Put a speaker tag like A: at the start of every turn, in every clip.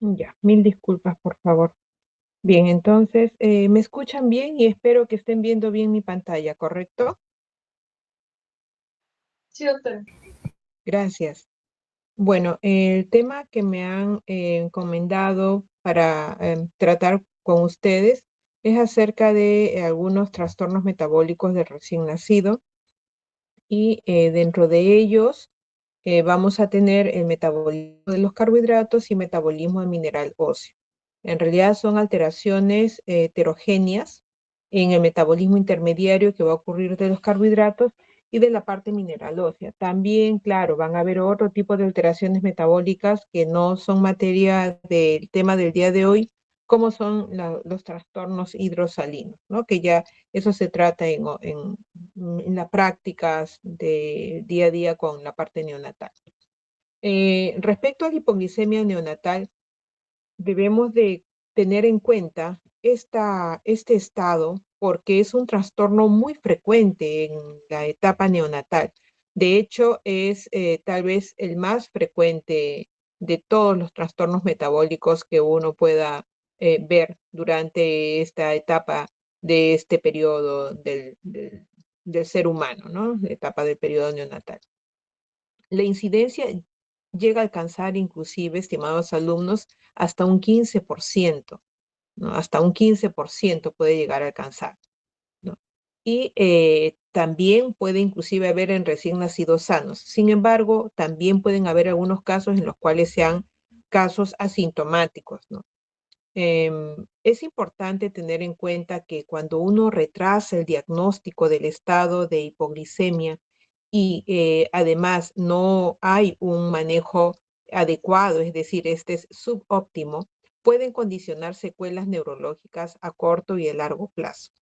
A: Ya, mil disculpas, por favor. Bien, entonces, me escuchan bien y espero que estén viendo bien mi pantalla, ¿correcto?
B: Sí, doctora.
A: Gracias. Bueno, el tema que me han encomendado para tratar con ustedes es acerca de algunos trastornos metabólicos del recién nacido y dentro de ellos vamos a tener el metabolismo de los carbohidratos y metabolismo del mineral óseo. En realidad son alteraciones heterogéneas en el metabolismo intermediario que va a ocurrir de los carbohidratos y de la parte mineral ósea. También, claro, van a haber otro tipo de alteraciones metabólicas que no son materia del tema del día de hoy, como son los trastornos hidrosalinos, ¿no? Que ya eso se trata en las prácticas de día a día con la parte neonatal. Respecto a la hipoglicemia neonatal, debemos de tener en cuenta este estado porque es un trastorno muy frecuente en la etapa neonatal. De hecho, es tal vez el más frecuente de todos los trastornos metabólicos que uno pueda ver durante esta etapa de este periodo del ser humano, ¿no? La etapa del periodo neonatal. La incidencia llega a alcanzar inclusive, estimados alumnos, hasta un 15%, ¿no? Hasta un 15% puede llegar a alcanzar, ¿no? Y también puede inclusive haber en recién nacidos sanos. Sin embargo, también pueden haber algunos casos en los cuales sean casos asintomáticos, ¿no? Es importante tener en cuenta que cuando uno retrasa el diagnóstico del estado de hipoglicemia y además no hay un manejo adecuado, es decir, este es subóptimo, pueden condicionar secuelas neurológicas a corto y a largo plazo.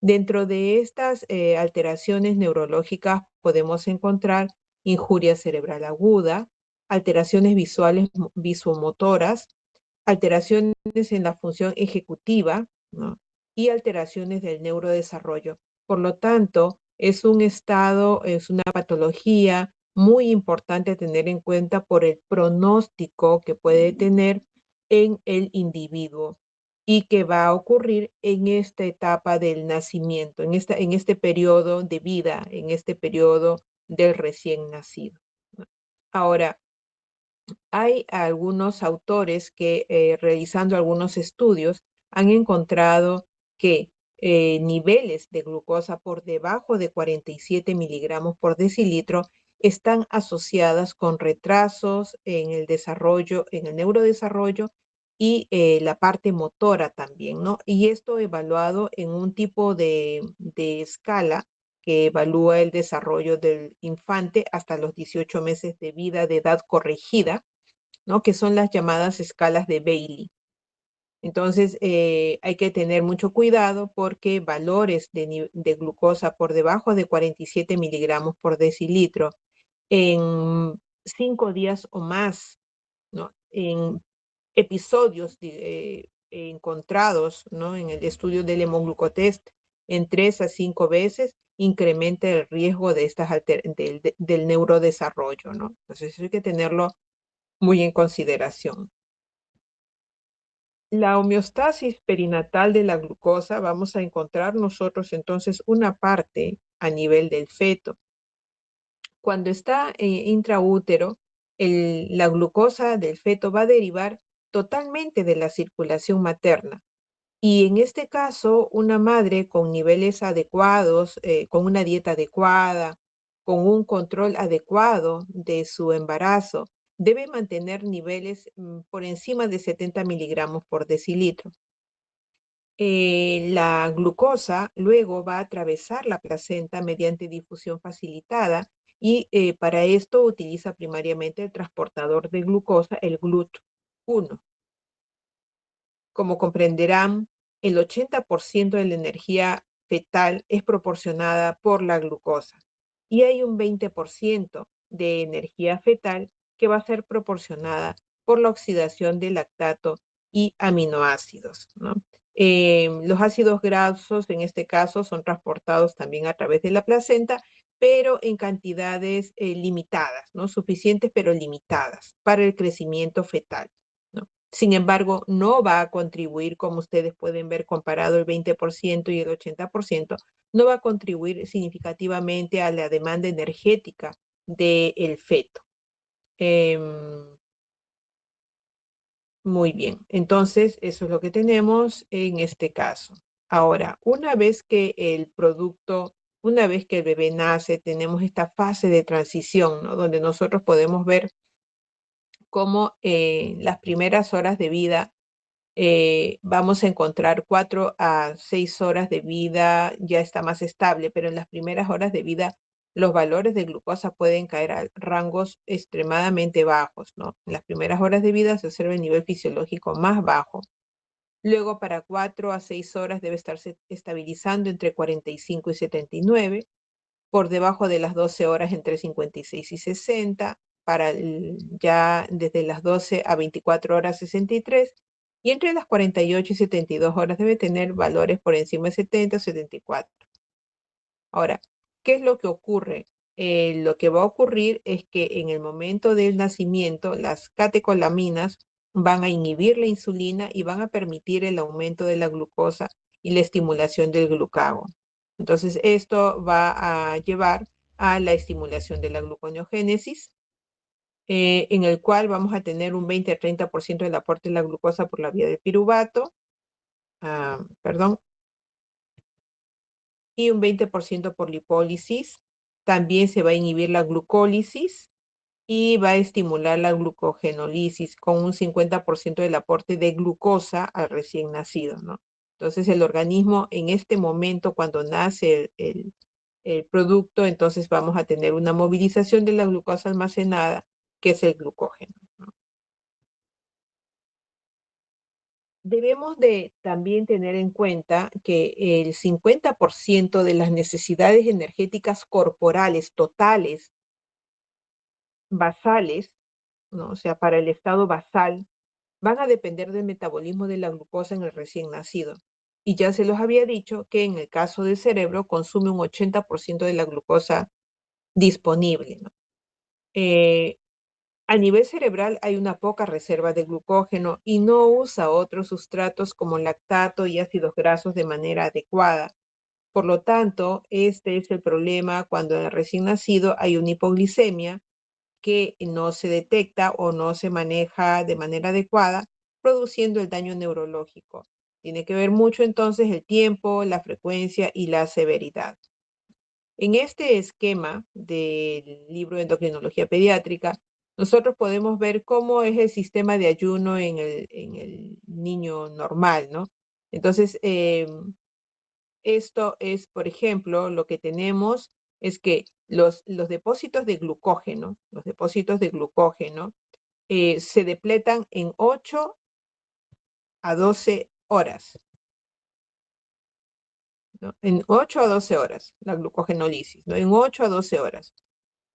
A: Dentro de estas alteraciones neurológicas podemos encontrar injuria cerebral aguda, alteraciones visuales, visomotoras, alteraciones en la función ejecutiva, ¿no? Y alteraciones del neurodesarrollo. Por lo tanto, es un estado, es una patología muy importante a tener en cuenta por el pronóstico que puede tener en el individuo y que va a ocurrir en esta etapa del nacimiento, en este periodo de vida, en este periodo del recién nacido. ¿No? Ahora, hay algunos autores que realizando algunos estudios han encontrado que niveles de glucosa por debajo de 47 miligramos por decilitro están asociadas con retrasos en el desarrollo, en el neurodesarrollo y la parte motora también, ¿no? Y esto evaluado en un tipo de escala que evalúa el desarrollo del infante hasta los 18 meses de vida de edad corregida, ¿no? Que son las llamadas escalas de Bailey. Entonces, hay que tener mucho cuidado porque valores de glucosa por debajo de 47 miligramos por decilitro en 5 días o más, ¿no? En episodios encontrados, ¿no? En el estudio del hemoglucotest en 3 a 5 veces incrementa el riesgo de del neurodesarrollo, ¿no? Entonces, eso hay que tenerlo muy en consideración. La homeostasis perinatal de la glucosa, vamos a encontrar nosotros entonces una parte a nivel del feto. Cuando está intraútero, la glucosa del feto va a derivar totalmente de la circulación materna. Y en este caso, una madre con niveles adecuados, con una dieta adecuada, con un control adecuado de su embarazo, debe mantener niveles por encima de 70 miligramos por decilitro. La glucosa luego va a atravesar la placenta mediante difusión facilitada y para esto utiliza primariamente el transportador de glucosa, el GLUT1. Como comprenderán, el 80% de la energía fetal es proporcionada por la glucosa y hay un 20% de energía fetal que va a ser proporcionada por la oxidación de lactato y aminoácidos, ¿no? Los ácidos grasos en este caso son transportados también a través de la placenta, pero en cantidades limitadas, ¿no? Suficientes pero limitadas para el crecimiento fetal, ¿no? Sin embargo, no va a contribuir, como ustedes pueden ver, comparado el 20% y el 80%, no va a contribuir significativamente a la demanda energética del feto. Muy bien, entonces eso es lo que tenemos en este caso. Ahora, una vez que el bebé nace, tenemos esta fase de transición, ¿no? Donde nosotros podemos ver cómo las primeras horas de vida vamos a encontrar 4 a 6 horas de vida, ya está más estable, pero en las primeras horas de vida los valores de glucosa pueden caer a rangos extremadamente bajos, ¿no? En las primeras horas de vida se observa el nivel fisiológico más bajo. Luego, para 4 a 6 horas debe estarse estabilizando entre 45 y 79, por debajo de las 12 horas entre 56 y 60, ya desde las 12 a 24 horas 63, y entre las 48 y 72 horas debe tener valores por encima de 70 o 74. Ahora, ¿qué es lo que ocurre? Lo que va a ocurrir es que en el momento del nacimiento, las catecolaminas van a inhibir la insulina y van a permitir el aumento de la glucosa y la estimulación del glucagón. Entonces, esto va a llevar a la estimulación de la gluconeogénesis, en el cual vamos a tener un 20 a 30% del aporte de la glucosa por la vía del piruvato, perdón, y un 20% por lipólisis. También se va a inhibir la glucólisis y va a estimular la glucogenólisis con un 50% del aporte de glucosa al recién nacido, ¿no? Entonces el organismo en este momento, cuando nace el producto, entonces vamos a tener una movilización de la glucosa almacenada, que es el glucógeno, ¿no? Debemos de también tener en cuenta que el 50% de las necesidades energéticas corporales totales, basales, ¿no? O sea, para el estado basal, van a depender del metabolismo de la glucosa en el recién nacido. Y ya se los había dicho que en el caso del cerebro consume un 80% de la glucosa disponible, ¿no? Eh, a nivel cerebral hay una poca reserva de glucógeno y no usa otros sustratos como lactato y ácidos grasos de manera adecuada. Por lo tanto, este es el problema cuando en el recién nacido hay una hipoglicemia que no se detecta o no se maneja de manera adecuada, produciendo el daño neurológico. Tiene que ver mucho entonces el tiempo, la frecuencia y la severidad. En este esquema del libro de endocrinología pediátrica, nosotros podemos ver cómo es el sistema de ayuno en el niño normal, ¿no? Entonces, esto es, por ejemplo, lo que tenemos es que los depósitos de glucógeno, se depletan en 8 a 12 horas, ¿no? En 8 a 12 horas, la glucogenólisis, ¿no? En 8 a 12 horas.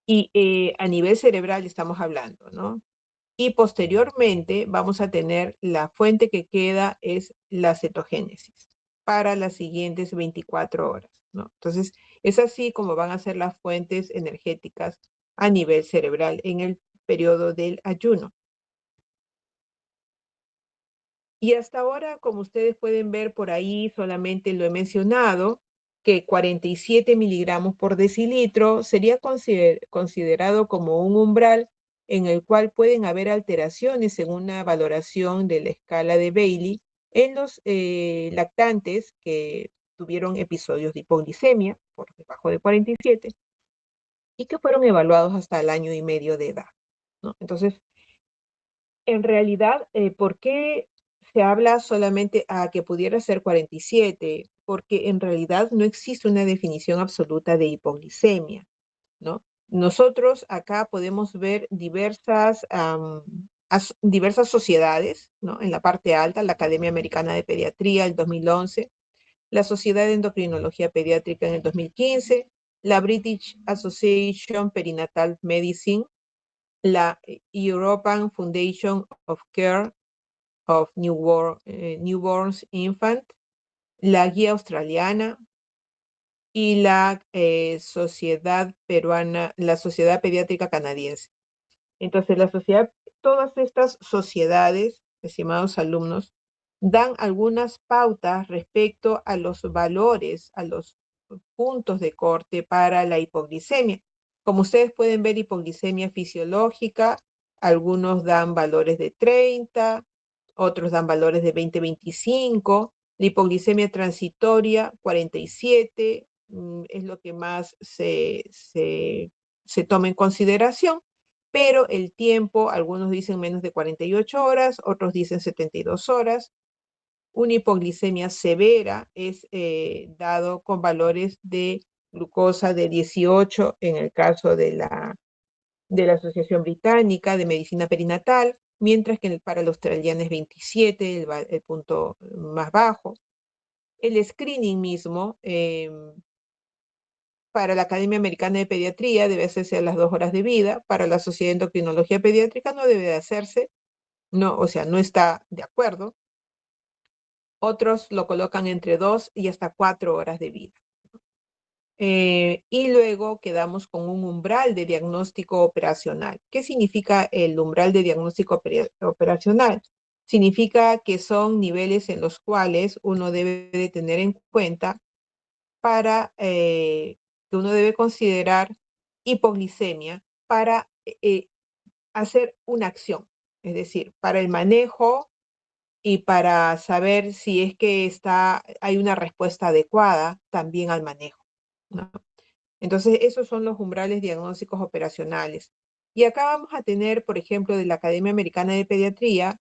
A: Y a nivel cerebral estamos hablando, ¿no? Y posteriormente vamos a tener la fuente que queda es la cetogénesis para las siguientes 24 horas, ¿no? Entonces, es así como van a ser las fuentes energéticas a nivel cerebral en el periodo del ayuno. Y hasta ahora, como ustedes pueden ver por ahí, solamente lo he mencionado, que 47 miligramos por decilitro sería considerado como un umbral en el cual pueden haber alteraciones en una valoración de la escala de Bailey en los lactantes que tuvieron episodios de hipoglicemia por debajo de 47 y que fueron evaluados hasta el año y medio de edad, ¿no? Entonces, en realidad, ¿por qué se habla solamente a que pudiera ser 47? Porque en realidad no existe una definición absoluta de hipoglicemia, ¿no? Nosotros acá podemos ver diversas sociedades, ¿no? En la parte alta, la Academia Americana de Pediatría, el 2011, la Sociedad de Endocrinología Pediátrica en el 2015, la British Association Perinatal Medicine, la European Foundation of Care of Newborns Infant, la Guía Australiana y la la Sociedad Pediátrica Canadiense. Entonces, todas estas sociedades estimados alumnos, dan algunas pautas respecto a los valores, a los puntos de corte para la hipoglicemia. Como ustedes pueden ver, hipoglicemia fisiológica, algunos dan valores de 30, otros dan valores de 20-25, la hipoglicemia transitoria 47, es lo que más se toma en consideración, pero el tiempo, algunos dicen menos de 48 horas, otros dicen 72 horas. Una hipoglicemia severa es dado con valores de glucosa de 18 en el caso de la Asociación Británica de Medicina Perinatal, mientras que para el australiano es 27, el punto más bajo. El screening mismo para la Academia Americana de Pediatría debe hacerse a las 2 horas de vida, para la Sociedad de Endocrinología Pediátrica no debe de hacerse, no, o sea, no está de acuerdo. Otros lo colocan entre 2 y hasta 4 horas de vida. Y luego quedamos con un umbral de diagnóstico operacional. ¿Qué significa el umbral de diagnóstico operacional? Significa que son niveles en los cuales uno debe de tener en cuenta para que uno debe considerar hipoglicemia para hacer una acción, es decir, para el manejo y para saber si es que hay una respuesta adecuada también al manejo, ¿no? Entonces, esos son los umbrales diagnósticos operacionales. Y acá vamos a tener, por ejemplo, de la Academia Americana de Pediatría,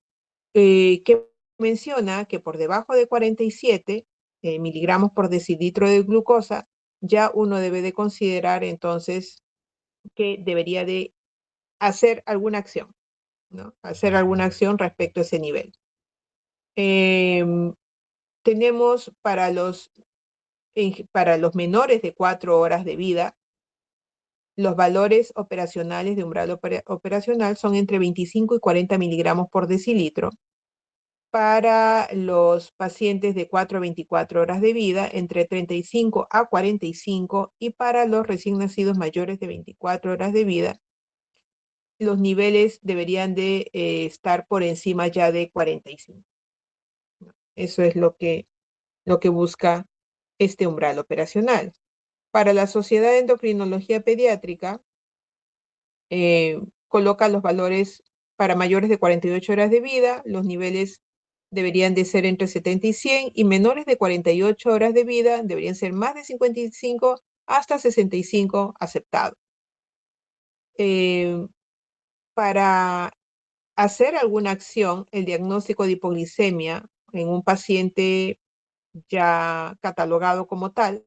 A: que menciona que por debajo de 47 miligramos por decilitro de glucosa, ya uno debe de considerar entonces que debería de hacer alguna acción, ¿no? Hacer alguna acción respecto a ese nivel. Tenemos para los menores de 4 horas de vida, los valores operacionales de umbral operacional son entre 25 y 40 miligramos por decilitro. Para los pacientes de 4 a 24 horas de vida, entre 35 a 45, y para los recién nacidos mayores de 24 horas de vida, los niveles deberían de estar por encima ya de 45. Eso es lo que busca este umbral operacional. Para la Sociedad de Endocrinología Pediátrica, coloca los valores para mayores de 48 horas de vida, los niveles deberían de ser entre 70 y 100, y menores de 48 horas de vida deberían ser más de 55 hasta 65 aceptados. Para hacer alguna acción, el diagnóstico de hipoglicemia en un paciente ya catalogado como tal,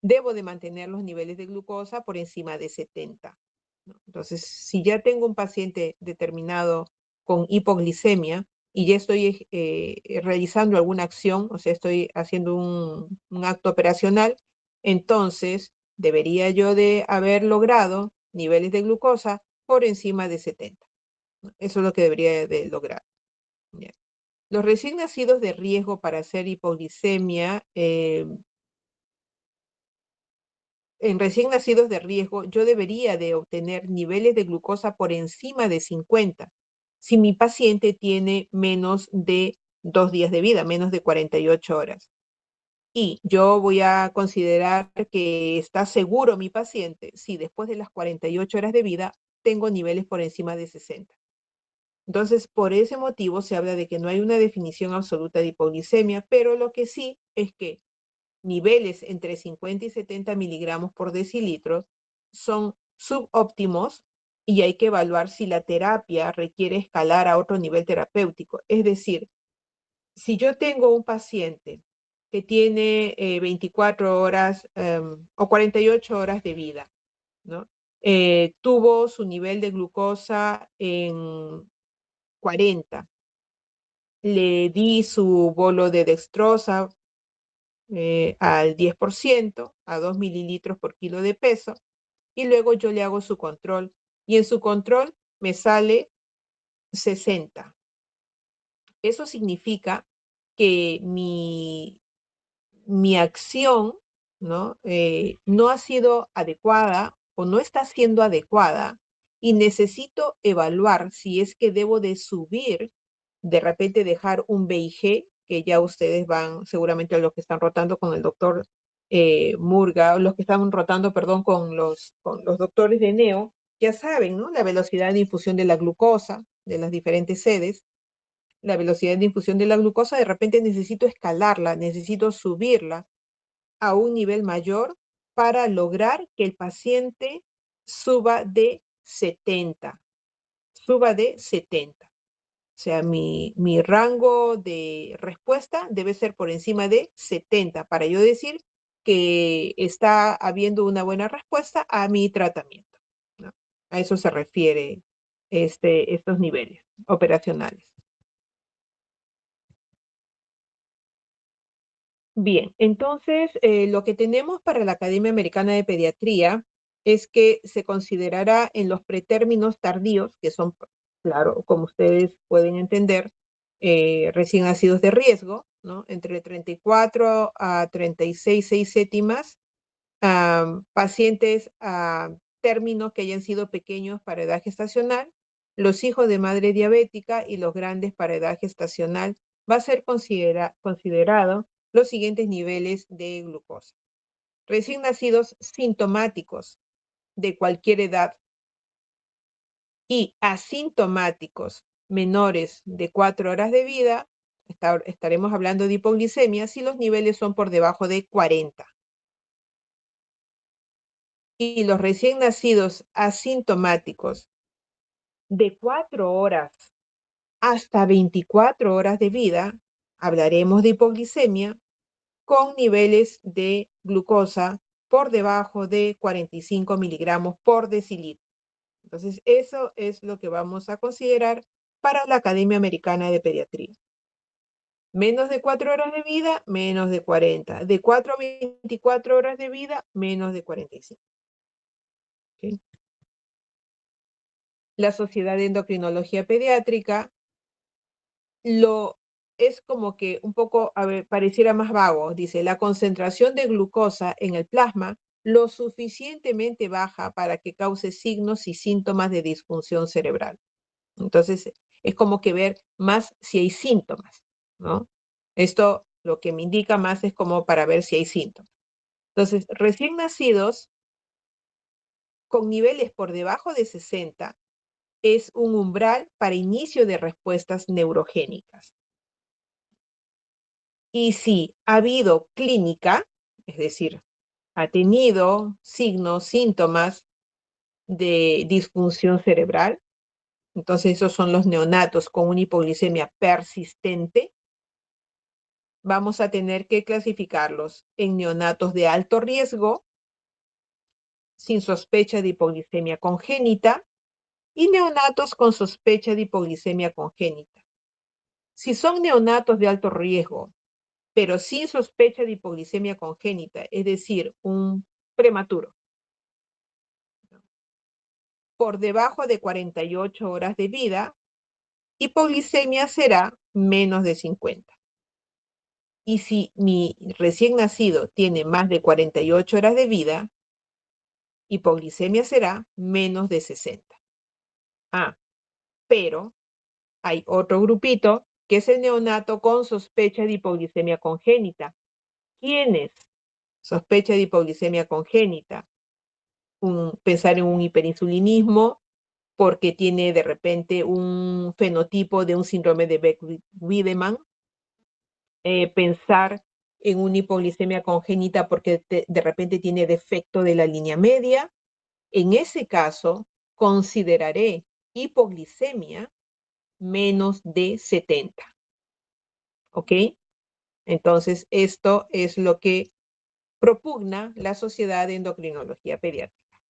A: debo de mantener los niveles de glucosa por encima de 70. ¿No? Entonces, si ya tengo un paciente determinado con hipoglicemia y ya estoy realizando alguna acción, o sea, estoy haciendo un acto operacional, entonces debería yo de haber logrado niveles de glucosa por encima de 70. ¿No? Eso es lo que debería de lograr. ¿Ya? Los recién nacidos de riesgo para hacer hipoglicemia, en recién nacidos de riesgo, yo debería de obtener niveles de glucosa por encima de 50 si mi paciente tiene menos de 2 días de vida, menos de 48 horas. Y yo voy a considerar que está seguro mi paciente si después de las 48 horas de vida tengo niveles por encima de 60. Entonces, por ese motivo se habla de que no hay una definición absoluta de hipoglicemia, pero lo que sí es que niveles entre 50 y 70 miligramos por decilitro son subóptimos y hay que evaluar si la terapia requiere escalar a otro nivel terapéutico. Es decir, si yo tengo un paciente que tiene 24 horas o 48 horas de vida, ¿no? Tuvo su nivel de glucosa en 40, le di su bolo de dextrosa al 10%, a 2 mililitros por kilo de peso, y luego yo le hago su control. Y en su control me sale 60. Eso significa que mi acción, ¿no? No ha sido adecuada o no está siendo adecuada y necesito evaluar si es que debo de subir de repente dejar un VIG, que ya ustedes van, seguramente los que están rotando con el doctor Murga, o los que están rotando, perdón, con los doctores de Neo, ya saben, ¿no? La velocidad de infusión de la glucosa de las diferentes sedes, la velocidad de infusión de la glucosa, de repente necesito escalarla, necesito subirla a un nivel mayor para lograr que el paciente suba de 70, suba de 70. O sea, mi rango de respuesta debe ser por encima de 70 para yo decir que está habiendo una buena respuesta a mi tratamiento, ¿no? A eso se refiere estos niveles operacionales. Bien, entonces lo que tenemos para la Academia Americana de Pediatría es que se considerará en los pretérminos tardíos, que son, claro, como ustedes pueden entender, recién nacidos de riesgo, ¿no? Entre 34 a 36, 6 séptimas, pacientes a términos que hayan sido pequeños para edad gestacional, los hijos de madre diabética y los grandes para edad gestacional, va a ser considerado los siguientes niveles de glucosa. Recién nacidos sintomáticos de cualquier edad y asintomáticos menores de 4 horas de vida, estaremos hablando de hipoglicemia si los niveles son por debajo de 40. Y los recién nacidos asintomáticos de 4 horas hasta 24 horas de vida, hablaremos de hipoglicemia con niveles de glucosa por debajo de 45 miligramos por decilitro. Entonces, eso es lo que vamos a considerar para la Academia Americana de Pediatría. Menos de 4 horas de vida, menos de 40. De 4 a 24 horas de vida, menos de 45. ¿Okay? La Sociedad de Endocrinología Pediátrica es como que un poco, a ver, pareciera más vago. Dice, la concentración de glucosa en el plasma lo suficientemente baja para que cause signos y síntomas de disfunción cerebral. Entonces, es como que ver más si hay síntomas, ¿no? Esto lo que me indica más es como para ver si hay síntomas. Entonces, recién nacidos con niveles por debajo de 60 es un umbral para inicio de respuestas neurogénicas. Y si ha habido clínica, es decir, ha tenido signos, síntomas de disfunción cerebral, entonces esos son los neonatos con una hipoglicemia persistente, vamos a tener que clasificarlos en neonatos de alto riesgo, sin sospecha de hipoglicemia congénita, y neonatos con sospecha de hipoglicemia congénita. Si son neonatos de alto riesgo, pero sin sospecha de hipoglicemia congénita, es decir, un prematuro, por debajo de 48 horas de vida, hipoglicemia será menos de 50. Y si mi recién nacido tiene más de 48 horas de vida, hipoglicemia será menos de 60. Pero hay otro grupito que es el neonato con sospecha de hipoglicemia congénita. ¿Quiénes? Sospecha de hipoglicemia congénita. Pensar en un hiperinsulinismo porque tiene de repente un fenotipo de un síndrome de Beck-Wiedemann. Pensar en una hipoglicemia congénita porque de repente tiene defecto de la línea media. En ese caso, consideraré hipoglicemia menos de 70. ¿Ok? Entonces, esto es lo que propugna la Sociedad de Endocrinología Pediátrica.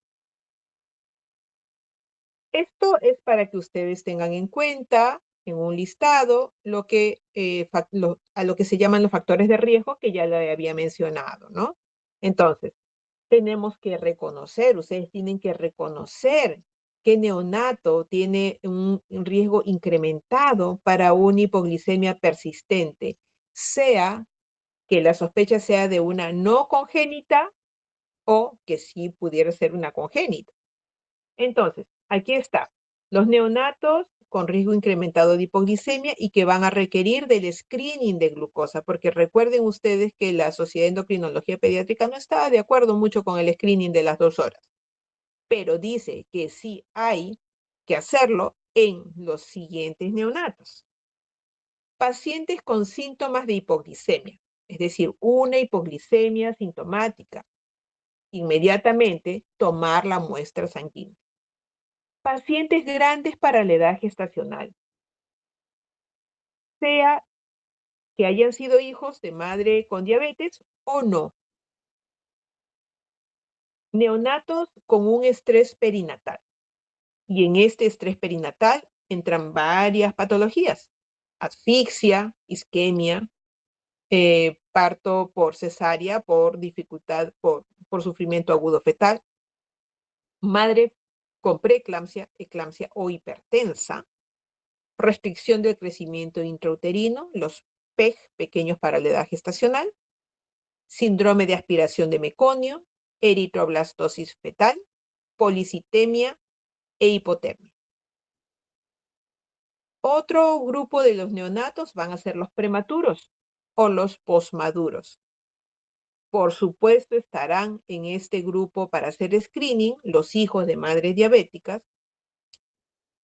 A: Esto es para que ustedes tengan en cuenta en un listado a lo que se llaman los factores de riesgo que ya le había mencionado, ¿no? Entonces, tenemos que reconocer, ustedes tienen que reconocer que neonato tiene un riesgo incrementado para una hipoglicemia persistente, sea que la sospecha sea de una no congénita o que sí pudiera ser una congénita. Entonces, aquí está. Los neonatos con riesgo incrementado de hipoglicemia y que van a requerir del screening de glucosa, porque recuerden ustedes que la Sociedad de Endocrinología Pediátrica no está de acuerdo mucho con el screening de las 2 horas, pero dice que sí hay que hacerlo en los siguientes neonatos. Pacientes con síntomas de hipoglicemia, es decir, una hipoglicemia sintomática, inmediatamente tomar la muestra sanguínea. Pacientes grandes para la edad gestacional, sea que hayan sido hijos de madre con diabetes o no. Neonatos con un estrés perinatal. Y en este estrés perinatal entran varias patologías: asfixia, isquemia, parto por cesárea, por dificultad, por sufrimiento agudo fetal, madre con preeclampsia, eclampsia o hipertensa, restricción del crecimiento intrauterino, los PEG, pequeños para la edad gestacional, síndrome de aspiración de meconio, eritroblastosis fetal, policitemia e hipotermia. Otro grupo de los neonatos van a ser los prematuros o los posmaduros. Por supuesto, estarán en este grupo para hacer screening los hijos de madres diabéticas,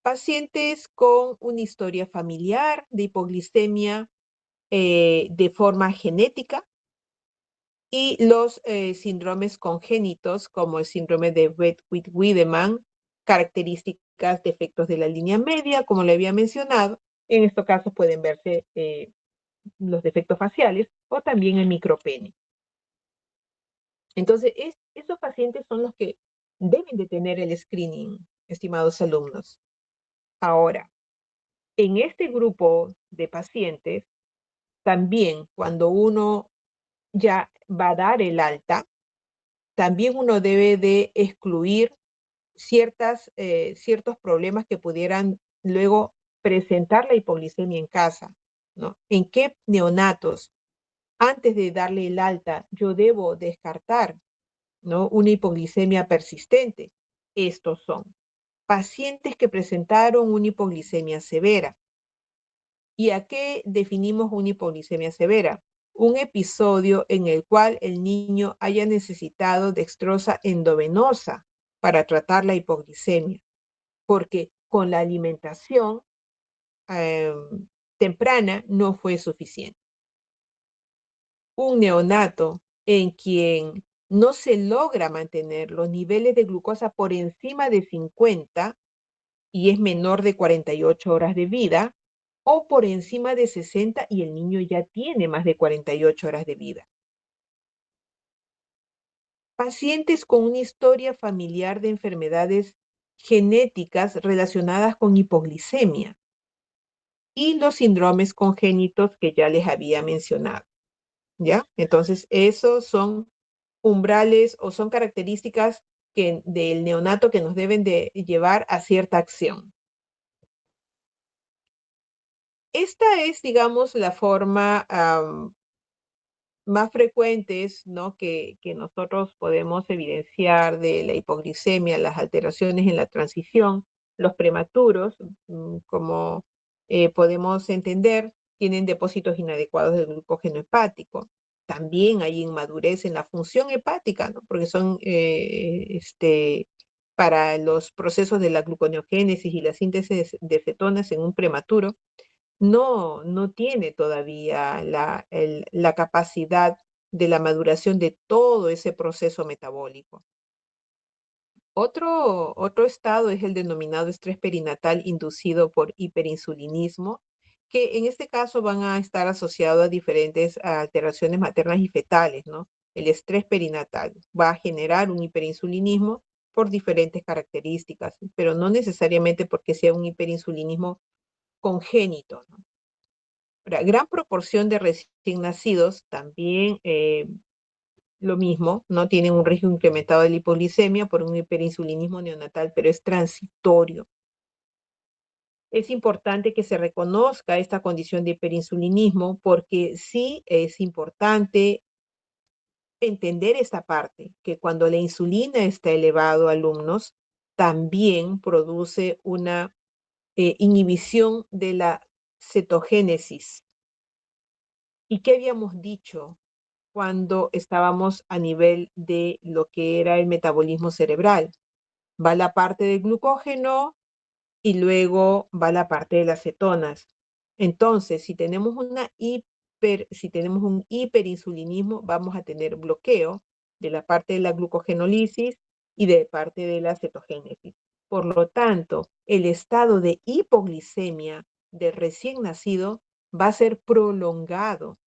A: pacientes con una historia familiar de hipoglicemia de forma genética y los síndromes congénitos como el síndrome de Wiedemann, características de efectos de la línea media, como le había mencionado. En estos casos pueden verse los defectos faciales o también el micropene. Entonces, esos pacientes son los que deben de tener el screening, estimados alumnos. Ahora, en este grupo de pacientes, también cuando uno ya va a dar el alta, también uno debe de excluir ciertos problemas que pudieran luego presentar la hipoglicemia en casa, ¿no? ¿En qué neonatos, antes de darle el alta, yo debo descartar, ¿no?, una hipoglicemia persistente? Estos son pacientes que presentaron una hipoglicemia severa. ¿Y a qué definimos una hipoglicemia severa? Un episodio en el cual el niño haya necesitado dextrosa endovenosa para tratar la hipoglicemia, porque con la alimentación temprana no fue suficiente. Un neonato en quien no se logra mantener los niveles de glucosa por encima de 50 y es menor de 48 horas de vida, o por encima de 60 y el niño ya tiene más de 48 horas de vida. Pacientes con una historia familiar de enfermedades genéticas relacionadas con hipoglicemia y los síndromes congénitos que ya les había mencionado, ¿ya? Entonces, esos son umbrales o son características del neonato que nos deben de llevar a cierta acción. Esta es, digamos, la forma más frecuentes, ¿no?, que nosotros podemos evidenciar de la hipoglicemia, las alteraciones en la transición. Los prematuros, como podemos entender, tienen depósitos inadecuados de glucógeno hepático. También hay inmadurez en la función hepática, ¿no?, porque son para los procesos de la gluconeogénesis y la síntesis de cetonas en un prematuro, no tiene todavía la capacidad de la maduración de todo ese proceso metabólico. Otro estado es el denominado estrés perinatal inducido por hiperinsulinismo, que en este caso van a estar asociados a diferentes alteraciones maternas y fetales, ¿no? El estrés perinatal va a generar un hiperinsulinismo por diferentes características, pero no necesariamente porque sea un hiperinsulinismo congénito, ¿no? Ahora, gran proporción de recién nacidos también lo mismo, ¿no? Tienen un riesgo incrementado de lipoglicemia por un hiperinsulinismo neonatal, pero es transitorio. Es importante que se reconozca esta condición de hiperinsulinismo porque sí es importante entender esta parte, que cuando la insulina está elevado, alumnos, también produce una inhibición de la cetogénesis. ¿Y qué habíamos dicho cuando estábamos a nivel de lo que era el metabolismo cerebral? Va la parte del glucógeno y luego va la parte de las cetonas. Entonces, si tenemos un hiperinsulinismo, vamos a tener bloqueo de la parte de la glucogenólisis y de parte de la cetogénesis. Por lo tanto, el estado de hipoglicemia del recién nacido va a ser prolongado,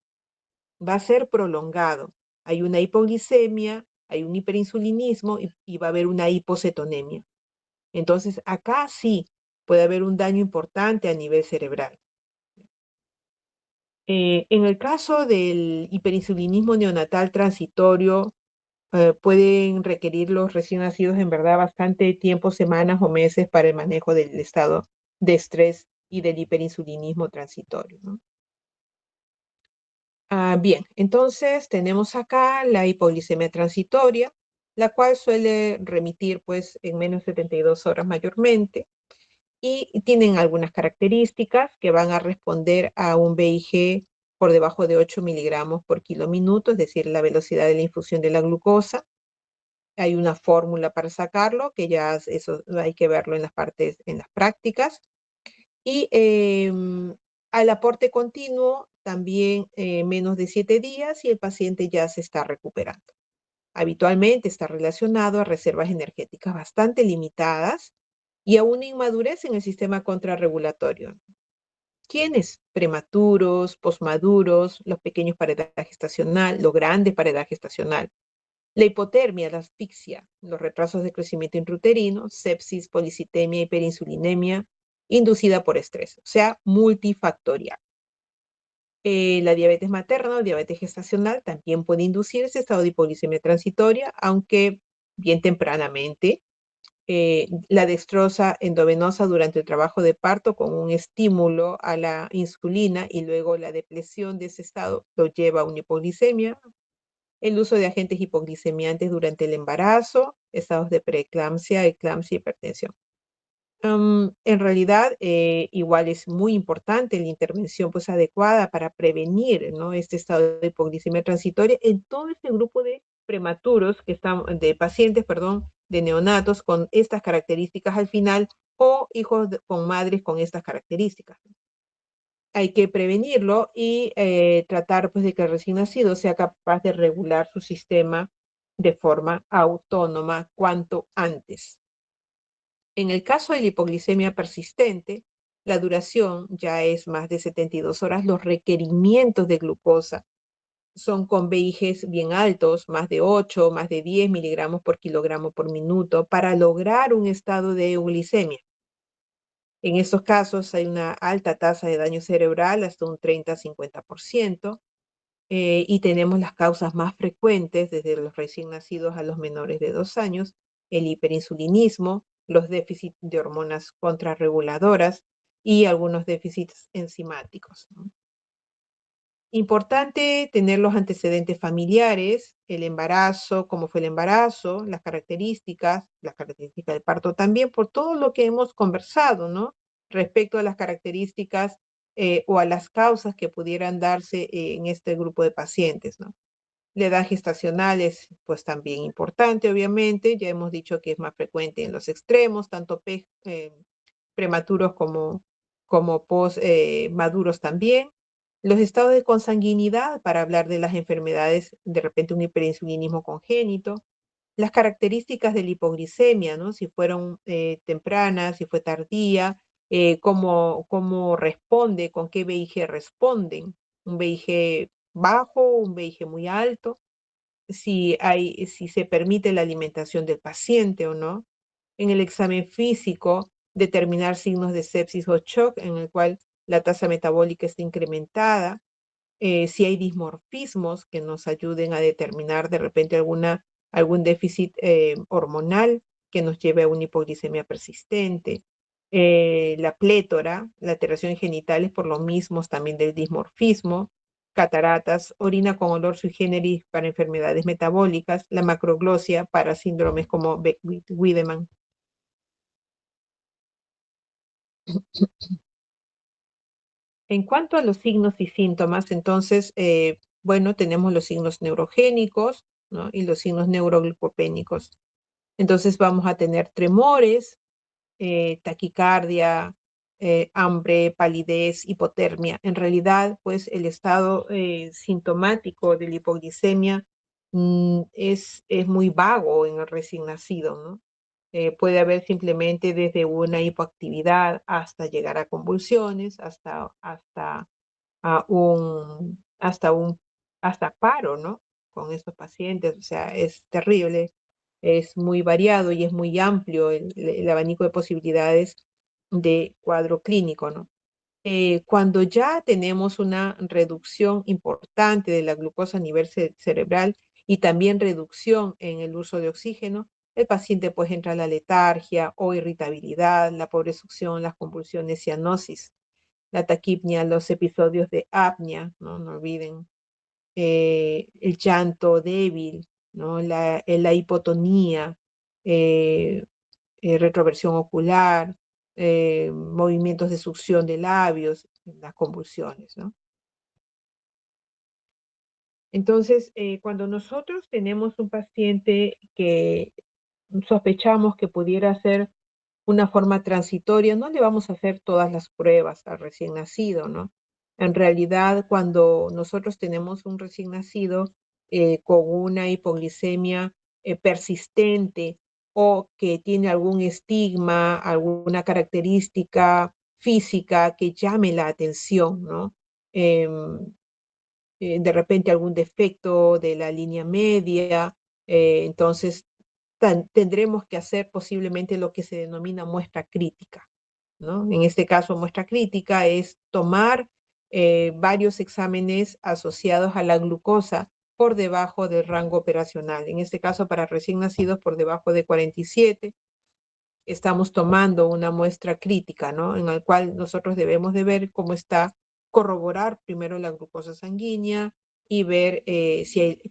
A: va a ser prolongado. Hay una hipoglicemia, hay un hiperinsulinismo y va a haber una hipocetonemia. Entonces, acá sí puede haber un daño importante a nivel cerebral. En el caso del hiperinsulinismo neonatal transitorio, pueden requerir los recién nacidos en verdad bastante tiempo, semanas o meses para el manejo del estado de estrés y del hiperinsulinismo transitorio, ¿no? Bien, entonces tenemos acá la hipoglicemia transitoria, la cual suele remitir pues en menos de 72 horas mayormente y tienen algunas características que van a responder a un BIG por debajo de 8 miligramos por kilo minuto, es decir, la velocidad de la infusión de la glucosa. Hay una fórmula para sacarlo, que ya eso hay que verlo en las partes, en las prácticas. Y al aporte continuo, también menos de 7 días y el paciente ya se está recuperando. Habitualmente está relacionado a reservas energéticas bastante limitadas y a una inmadurez en el sistema contrarregulatorio. ¿Quiénes? Prematuros, posmaduros, los pequeños para edad gestacional, los grandes para edad gestacional. La hipotermia, la asfixia, los retrasos de crecimiento intrauterino, sepsis, policitemia, hiperinsulinemia, inducida por estrés, o sea, multifactorial. La diabetes materna o diabetes gestacional también puede inducir ese estado de hipoglicemia transitoria, aunque bien tempranamente. La dextrosa endovenosa durante el trabajo de parto con un estímulo a la insulina y luego la depresión de ese estado lo lleva a una hipoglicemia. El uso de agentes hipoglicemiantes durante el embarazo, estados de preeclampsia, eclampsia, hipertensión. En realidad, igual es muy importante la intervención pues, adecuada para prevenir, ¿no? Este estado de hipoglicemia transitoria en todo este grupo de prematuros, de pacientes, perdón, de neonatos con estas características al final o hijos con madres con estas características. Hay que prevenirlo y tratar pues, de que el recién nacido sea capaz de regular su sistema de forma autónoma cuanto antes. En el caso de la hipoglicemia persistente, la duración ya es más de 72 horas. Los requerimientos de glucosa son con BIGs bien altos, más de 8, más de 10 miligramos por kilogramo por minuto, para lograr un estado de euglicemia. En estos casos hay una alta tasa de daño cerebral, hasta un 30-50%, y tenemos las causas más frecuentes, desde los recién nacidos a los menores de 2 años, el hiperinsulinismo, los déficits de hormonas contrarreguladoras y algunos déficits enzimáticos, ¿no? Importante tener los antecedentes familiares, el embarazo, cómo fue el embarazo, las características del parto también, por todo lo que hemos conversado, ¿no? Respecto a las características o a las causas que pudieran darse en este grupo de pacientes, ¿no? La edad gestacional es pues también importante, obviamente. Ya hemos dicho que es más frecuente en los extremos, tanto prematuros como maduros también. Los estados de consanguinidad, para hablar de las enfermedades, de repente un hiperinsulinismo congénito. Las características de la hipoglicemia, ¿no? Si fueron tempranas, si fue tardía, cómo responde, con qué VIG responden. Un VIG bajo, un VIG muy alto, si se permite la alimentación del paciente o no. En el examen físico, determinar signos de sepsis o shock en el cual la tasa metabólica está incrementada, si hay dismorfismos que nos ayuden a determinar de repente algún déficit hormonal que nos lleve a una hipoglicemia persistente. La plétora, la alteración genital por lo mismo también del dismorfismo, cataratas, orina con olor sui generis para enfermedades metabólicas, la macroglosia para síndromes como Beckwith-Wiedemann. En cuanto a los signos y síntomas, entonces, bueno, tenemos los signos neurogénicos, ¿no? Y los signos neuroglicopénicos. Entonces vamos a tener tremores, taquicardia, hambre, palidez, hipotermia. En realidad, pues el estado sintomático de la hipoglicemia es muy vago en el recién nacido, ¿no? Puede haber simplemente desde una hipoactividad hasta llegar a convulsiones, hasta un hasta paro, ¿no? Con estos pacientes, o sea, es terrible, es muy variado y es muy amplio el abanico de posibilidades de cuadro clínico, ¿no? Cuando ya tenemos una reducción importante de la glucosa a nivel cerebral y también reducción en el uso de oxígeno, el paciente pues entra a la letargia o irritabilidad, la pobre succión, las convulsiones, cianosis, la taquipnia, los episodios de apnea, ¿no? No olviden, el llanto débil, ¿no? La hipotonía, eh, retroversión ocular, movimientos de succión de labios, las convulsiones, ¿no? Entonces, cuando nosotros tenemos un paciente que sospechamos que pudiera ser una forma transitoria, no le vamos a hacer todas las pruebas al recién nacido, ¿no? En realidad, cuando nosotros tenemos un recién nacido con una hipoglicemia persistente o que tiene algún estigma, alguna característica física que llame la atención, ¿no? Em, de repente algún defecto de la línea media, entonces tendremos que hacer posiblemente lo que se denomina muestra crítica, ¿no? En este caso, muestra crítica es tomar varios exámenes asociados a la glucosa por debajo del rango operacional. En este caso, para recién nacidos por debajo de 47, estamos tomando una muestra crítica, ¿no? En la cual nosotros debemos de ver cómo está, corroborar primero la glucosa sanguínea y ver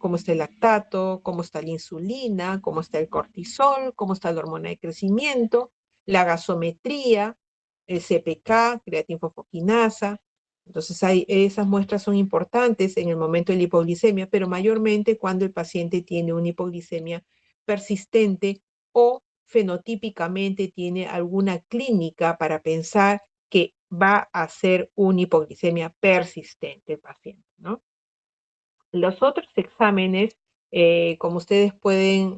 A: cómo está el lactato, cómo está la insulina, cómo está el cortisol, cómo está la hormona de crecimiento, la gasometría, el CPK, creatinfosfoquinasa. Entonces, esas muestras son importantes en el momento de la hipoglicemia, pero mayormente cuando el paciente tiene una hipoglicemia persistente o fenotípicamente tiene alguna clínica para pensar que va a ser una hipoglicemia persistente el paciente, ¿no? Los otros exámenes, como ustedes pueden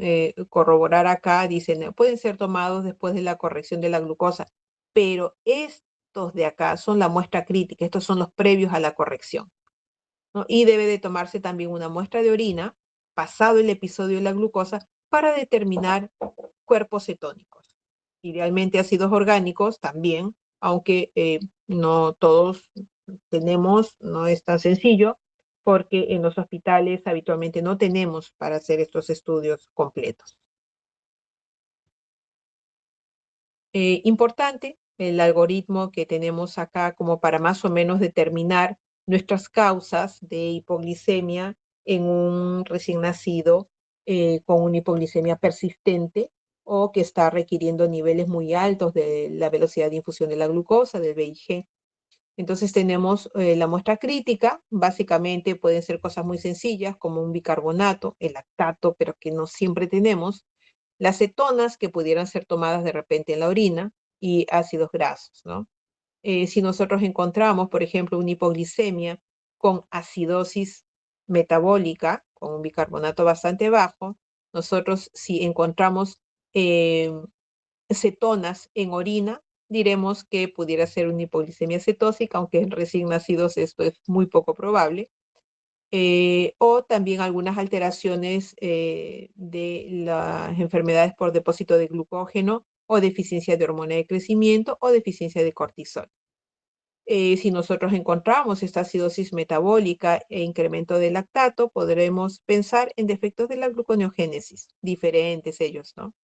A: corroborar acá, dicen, pueden ser tomados después de la corrección de la glucosa, pero estos de acá son la muestra crítica, estos son los previos a la corrección, ¿no? Y debe de tomarse también una muestra de orina pasado el episodio de la glucosa para determinar cuerpos cetónicos. Idealmente ácidos orgánicos también, aunque no todos tenemos, no es tan sencillo, porque en los hospitales habitualmente no tenemos para hacer estos estudios completos. Importante el algoritmo que tenemos acá como para más o menos determinar nuestras causas de hipoglicemia en un recién nacido con una hipoglicemia persistente o que está requiriendo niveles muy altos de la velocidad de infusión de la glucosa, del VIG. Entonces tenemos la muestra crítica, básicamente pueden ser cosas muy sencillas como un bicarbonato, el lactato, pero que no siempre tenemos, las cetonas que pudieran ser tomadas de repente en la orina y ácidos grasos, ¿no? Si nosotros encontramos, por ejemplo, una hipoglicemia con acidosis metabólica, con un bicarbonato bastante bajo, nosotros si encontramos eh, cetonas en orina, diremos que pudiera ser una hipoglicemia cetósica, aunque en recién nacidos esto es muy poco probable. O también algunas alteraciones de las enfermedades por depósito de glucógeno o deficiencia de hormona de crecimiento o deficiencia de cortisol. Si nosotros encontramos esta acidosis metabólica e incremento de lactato, podremos pensar en defectos de la gluconeogénesis, diferentes ellos, ¿no?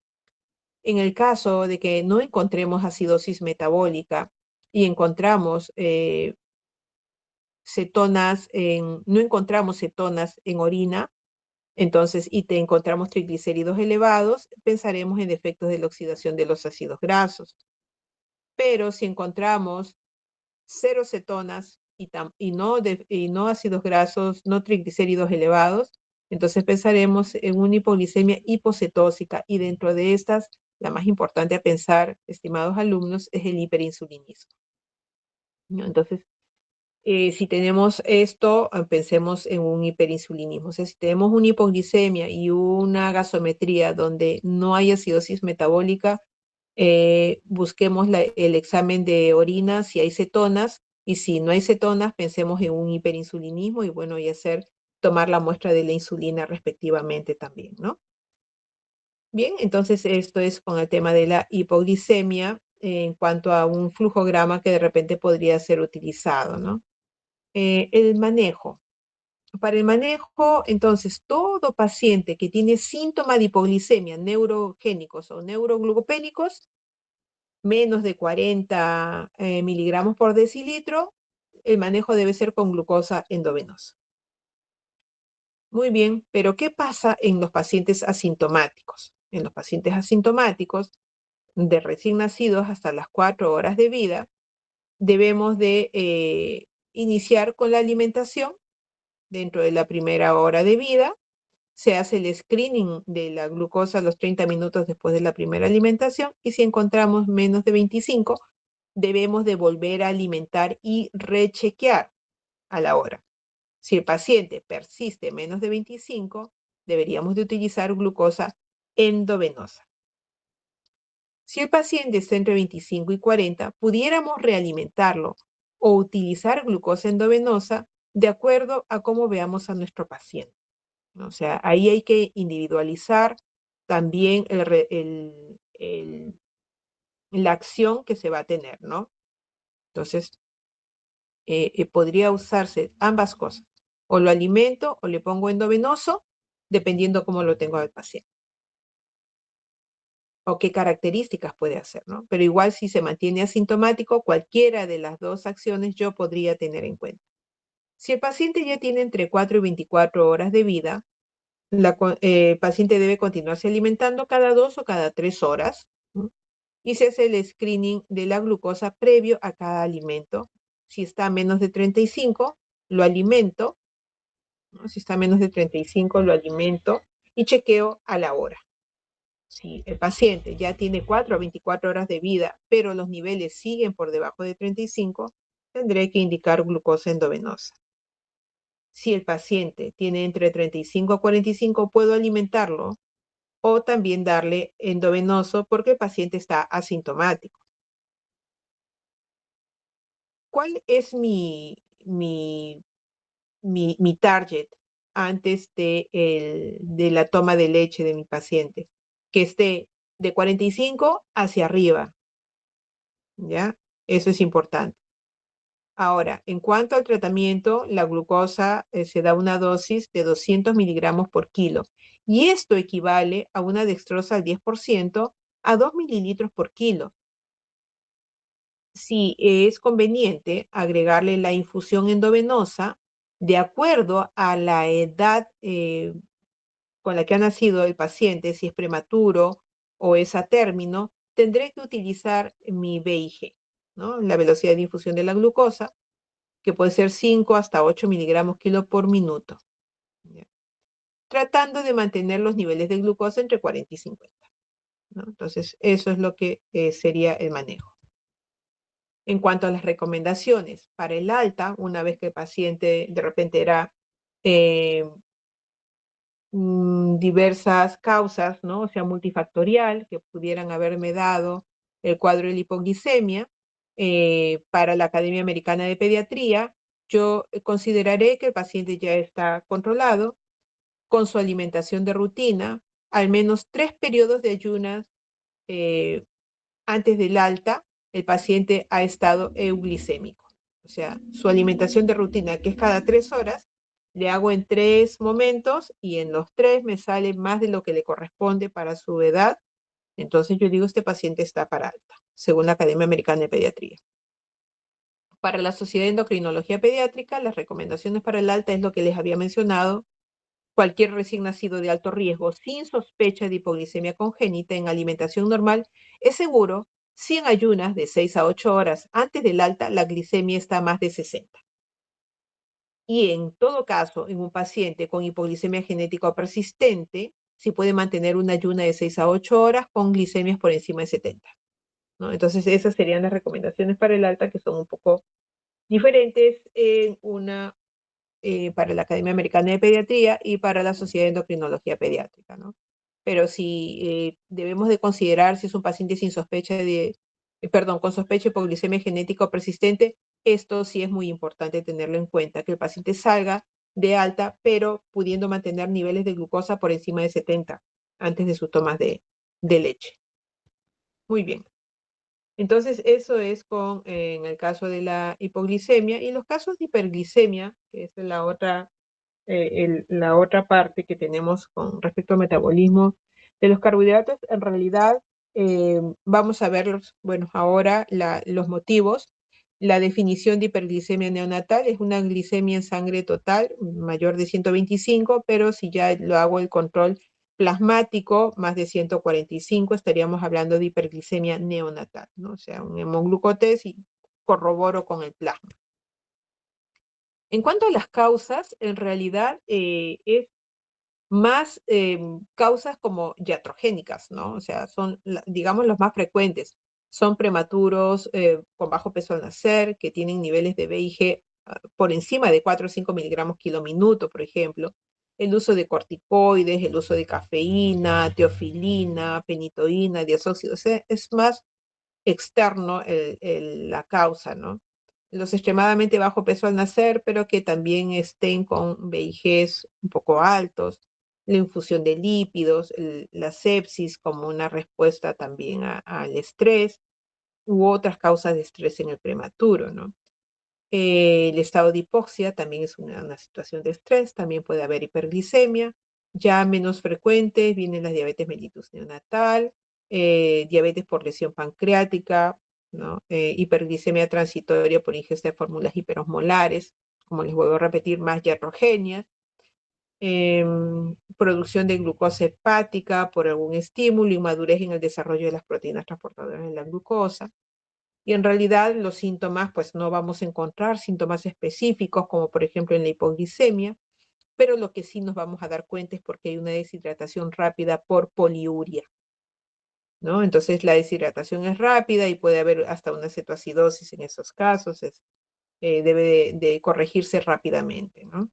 A: En el caso de que no encontremos acidosis metabólica y encontramos no encontramos cetonas en orina, entonces, y te encontramos triglicéridos elevados, pensaremos en defectos de la oxidación de los ácidos grasos. Pero si encontramos cero cetonas y no ácidos grasos, no triglicéridos elevados, entonces pensaremos en una hipoglicemia hipocetósica y dentro de estas, la más importante a pensar, estimados alumnos, es el hiperinsulinismo, ¿no? Entonces, si tenemos esto, pensemos en un hiperinsulinismo. O sea, si tenemos una hipoglicemia y una gasometría donde no hay acidosis metabólica, busquemos el examen de orina si hay cetonas y si no hay cetonas, pensemos en un hiperinsulinismo y bueno, y tomar la muestra de la insulina respectivamente también, ¿no? Bien, entonces esto es con el tema de la hipoglicemia en cuanto a un flujograma que de repente podría ser utilizado, ¿no? El manejo. Para el manejo, entonces, todo paciente que tiene síntoma de hipoglicemia neurogénicos o neuroglucopénicos, menos de 40 miligramos por decilitro, el manejo debe ser con glucosa endovenosa. Muy bien, pero ¿qué pasa en los pacientes asintomáticos? En los pacientes asintomáticos, de recién nacidos hasta las 4 horas de vida, debemos de iniciar con la alimentación dentro de la primera hora de vida. Se hace el screening de la glucosa a los 30 minutos después de la primera alimentación y si encontramos menos de 25, debemos de volver a alimentar y rechequear a la hora. Si el paciente persiste menos de 25, deberíamos de utilizar glucosa endovenosa. Si el paciente está entre 25 y 40, pudiéramos realimentarlo o utilizar glucosa endovenosa de acuerdo a cómo veamos a nuestro paciente. O sea, ahí hay que individualizar también la acción que se va a tener, ¿no? Entonces, podría usarse ambas cosas. O lo alimento o le pongo endovenoso, dependiendo cómo lo tengo al paciente. O qué características puede hacer, ¿no? Pero igual si se mantiene asintomático, cualquiera de las dos acciones yo podría tener en cuenta. Si el paciente ya tiene entre 4 y 24 horas de vida, el paciente debe continuarse alimentando cada 2 o cada 3 horas, ¿no? Y se hace el screening de la glucosa previo a cada alimento. Si está a menos de 35, lo alimento, ¿no? Si está a menos de 35, lo alimento y chequeo a la hora. Si el paciente ya tiene 4 a 24 horas de vida, pero los niveles siguen por debajo de 35, tendré que indicar glucosa endovenosa. Si el paciente tiene entre 35 a 45, puedo alimentarlo o también darle endovenoso porque el paciente está asintomático. ¿Cuál es mi target antes de la toma de leche de mi paciente? Que esté de 45 hacia arriba, ¿ya? Eso es importante. Ahora, en cuanto al tratamiento, la glucosa se da una dosis de 200 miligramos por kilo y esto equivale a una dextrosa al 10% a 2 mililitros por kilo. Si es conveniente agregarle la infusión endovenosa de acuerdo a la edad con la que ha nacido el paciente, si es prematuro o es a término, tendré que utilizar mi VIG, ¿no? La velocidad de infusión de la glucosa, que puede ser 5 hasta 8 miligramos kilo por minuto, ¿ya? Tratando de mantener los niveles de glucosa entre 40 y 50, ¿no? Entonces, eso es lo que sería el manejo. En cuanto a las recomendaciones para el alta, una vez que el paciente de repente era eh, diversas causas, ¿no? O sea, multifactorial, que pudieran haberme dado el cuadro de la hipoglicemia, para la Academia Americana de Pediatría, yo consideraré que el paciente ya está controlado con su alimentación de rutina, al menos 3 periodos de ayunas eh, antes del alta, el paciente ha estado euglicémico. O sea, su alimentación de rutina, que es cada 3 horas, le hago en 3 momentos y en los 3 me sale más de lo que le corresponde para su edad. Entonces yo digo, este paciente está para alta, según la Academia Americana de Pediatría. Para la Sociedad de Endocrinología Pediátrica, las recomendaciones para el alta es lo que les había mencionado. Cualquier recién nacido de alto riesgo sin sospecha de hipoglicemia congénita en alimentación normal es seguro Si en ayunas de 6 a 8 horas antes del alta, la glicemia está más de 60. Y en todo caso, en un paciente con hipoglicemia genética o persistente, si puede mantener una ayuna de 6 a 8 horas con glicemias por encima de 70, ¿no? Entonces, esas serían las recomendaciones para el alta, que son un poco diferentes en para la Academia Americana de Pediatría y para la Sociedad de Endocrinología Pediátrica, ¿no? Pero si debemos de considerar si es un paciente sin sospecha perdón, con sospecha de hipoglicemia genética o persistente, esto sí es muy importante tenerlo en cuenta, que el paciente salga de alta, pero pudiendo mantener niveles de glucosa por encima de 70 antes de sus tomas de leche. Muy bien. Entonces, eso es en el caso de la hipoglicemia. Y los casos de hiperglicemia, que es la otra parte que tenemos con respecto al metabolismo de los carbohidratos, en realidad vamos a ver bueno, ahora los motivos. La definición de hiperglicemia neonatal es una glicemia en sangre total mayor de 125, pero si ya lo hago el control plasmático más de 145, estaríamos hablando de hiperglicemia neonatal, ¿no? O sea, un hemoglucotest y corroboro con el plasma. En cuanto a las causas, en realidad es más causas como iatrogénicas, ¿no? O sea, son, digamos, los más frecuentes. Son prematuros con bajo peso al nacer, que tienen niveles de VIG por encima de 4 o 5 miligramos kilo minuto, por ejemplo. El uso de corticoides, el uso de cafeína, teofilina, penitoína, diazóxido. O sea, es más externo la causa, ¿no? Los extremadamente bajo peso al nacer, pero que también estén con VIGs un poco altos, la infusión de lípidos, la sepsis como una respuesta también al estrés u otras causas de estrés en el prematuro, ¿no? El estado de hipoxia también es una situación de estrés, también puede haber hiperglicemia, ya menos frecuentes vienen las diabetes mellitus neonatal, diabetes por lesión pancreática, ¿no? Hiperglicemia transitoria por ingesta de fórmulas hiperosmolares, como les vuelvo a repetir, más iatrogéneas, producción de glucosa hepática por algún estímulo, inmadurez en el desarrollo de las proteínas transportadoras de la glucosa. Y en realidad los síntomas, pues no vamos a encontrar síntomas específicos, como por ejemplo en la hipoglicemia, pero lo que sí nos vamos a dar cuenta es porque hay una deshidratación rápida por poliuria, ¿no? Entonces la deshidratación es rápida y puede haber hasta una cetoacidosis en esos casos, debe de corregirse rápidamente, ¿no?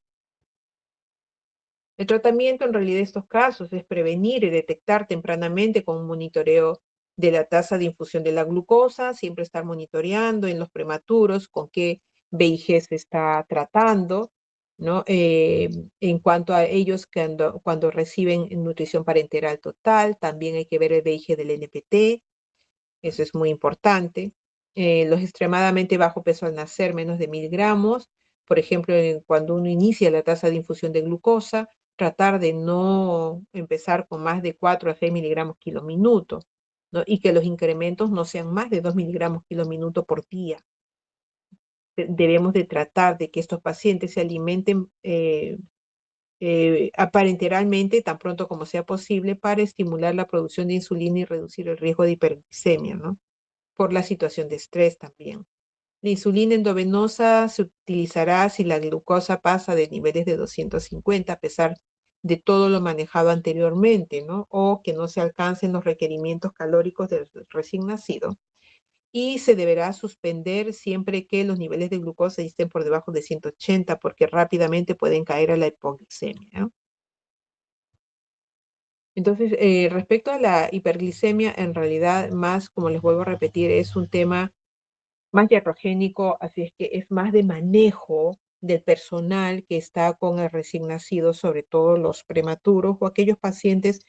A: El tratamiento en realidad de estos casos es prevenir y detectar tempranamente con un monitoreo de la tasa de infusión de la glucosa, siempre estar monitoreando en los prematuros con qué VIG se está tratando, ¿no? En cuanto a ellos cuando reciben nutrición parenteral total, también hay que ver el VIG del NPT, eso es muy importante. Los extremadamente bajo peso al nacer, menos de 1000 gramos. Por ejemplo, cuando uno inicia la tasa de infusión de glucosa, tratar de no empezar con más de 4 a 6 miligramos kilo minuto, ¿no? Y que los incrementos no sean más de 2 miligramos kilo minuto por día. Debemos de tratar de que estos pacientes se alimenten parenteralmente tan pronto como sea posible para estimular la producción de insulina y reducir el riesgo de hiperglicemia, ¿no? Por la situación de estrés también. La insulina endovenosa se utilizará si la glucosa pasa de niveles de 250 a pesar de todo lo manejado anteriormente, ¿no? O que no se alcancen los requerimientos calóricos del recién nacido. Y se deberá suspender siempre que los niveles de glucosa estén por debajo de 180 porque rápidamente pueden caer a la hipoglicemia, ¿no? Entonces, respecto a la hiperglicemia, en realidad más, como les vuelvo a repetir, es un tema más iatrogénico, así es que es más de manejo del personal que está con el recién nacido, sobre todo los prematuros o aquellos pacientes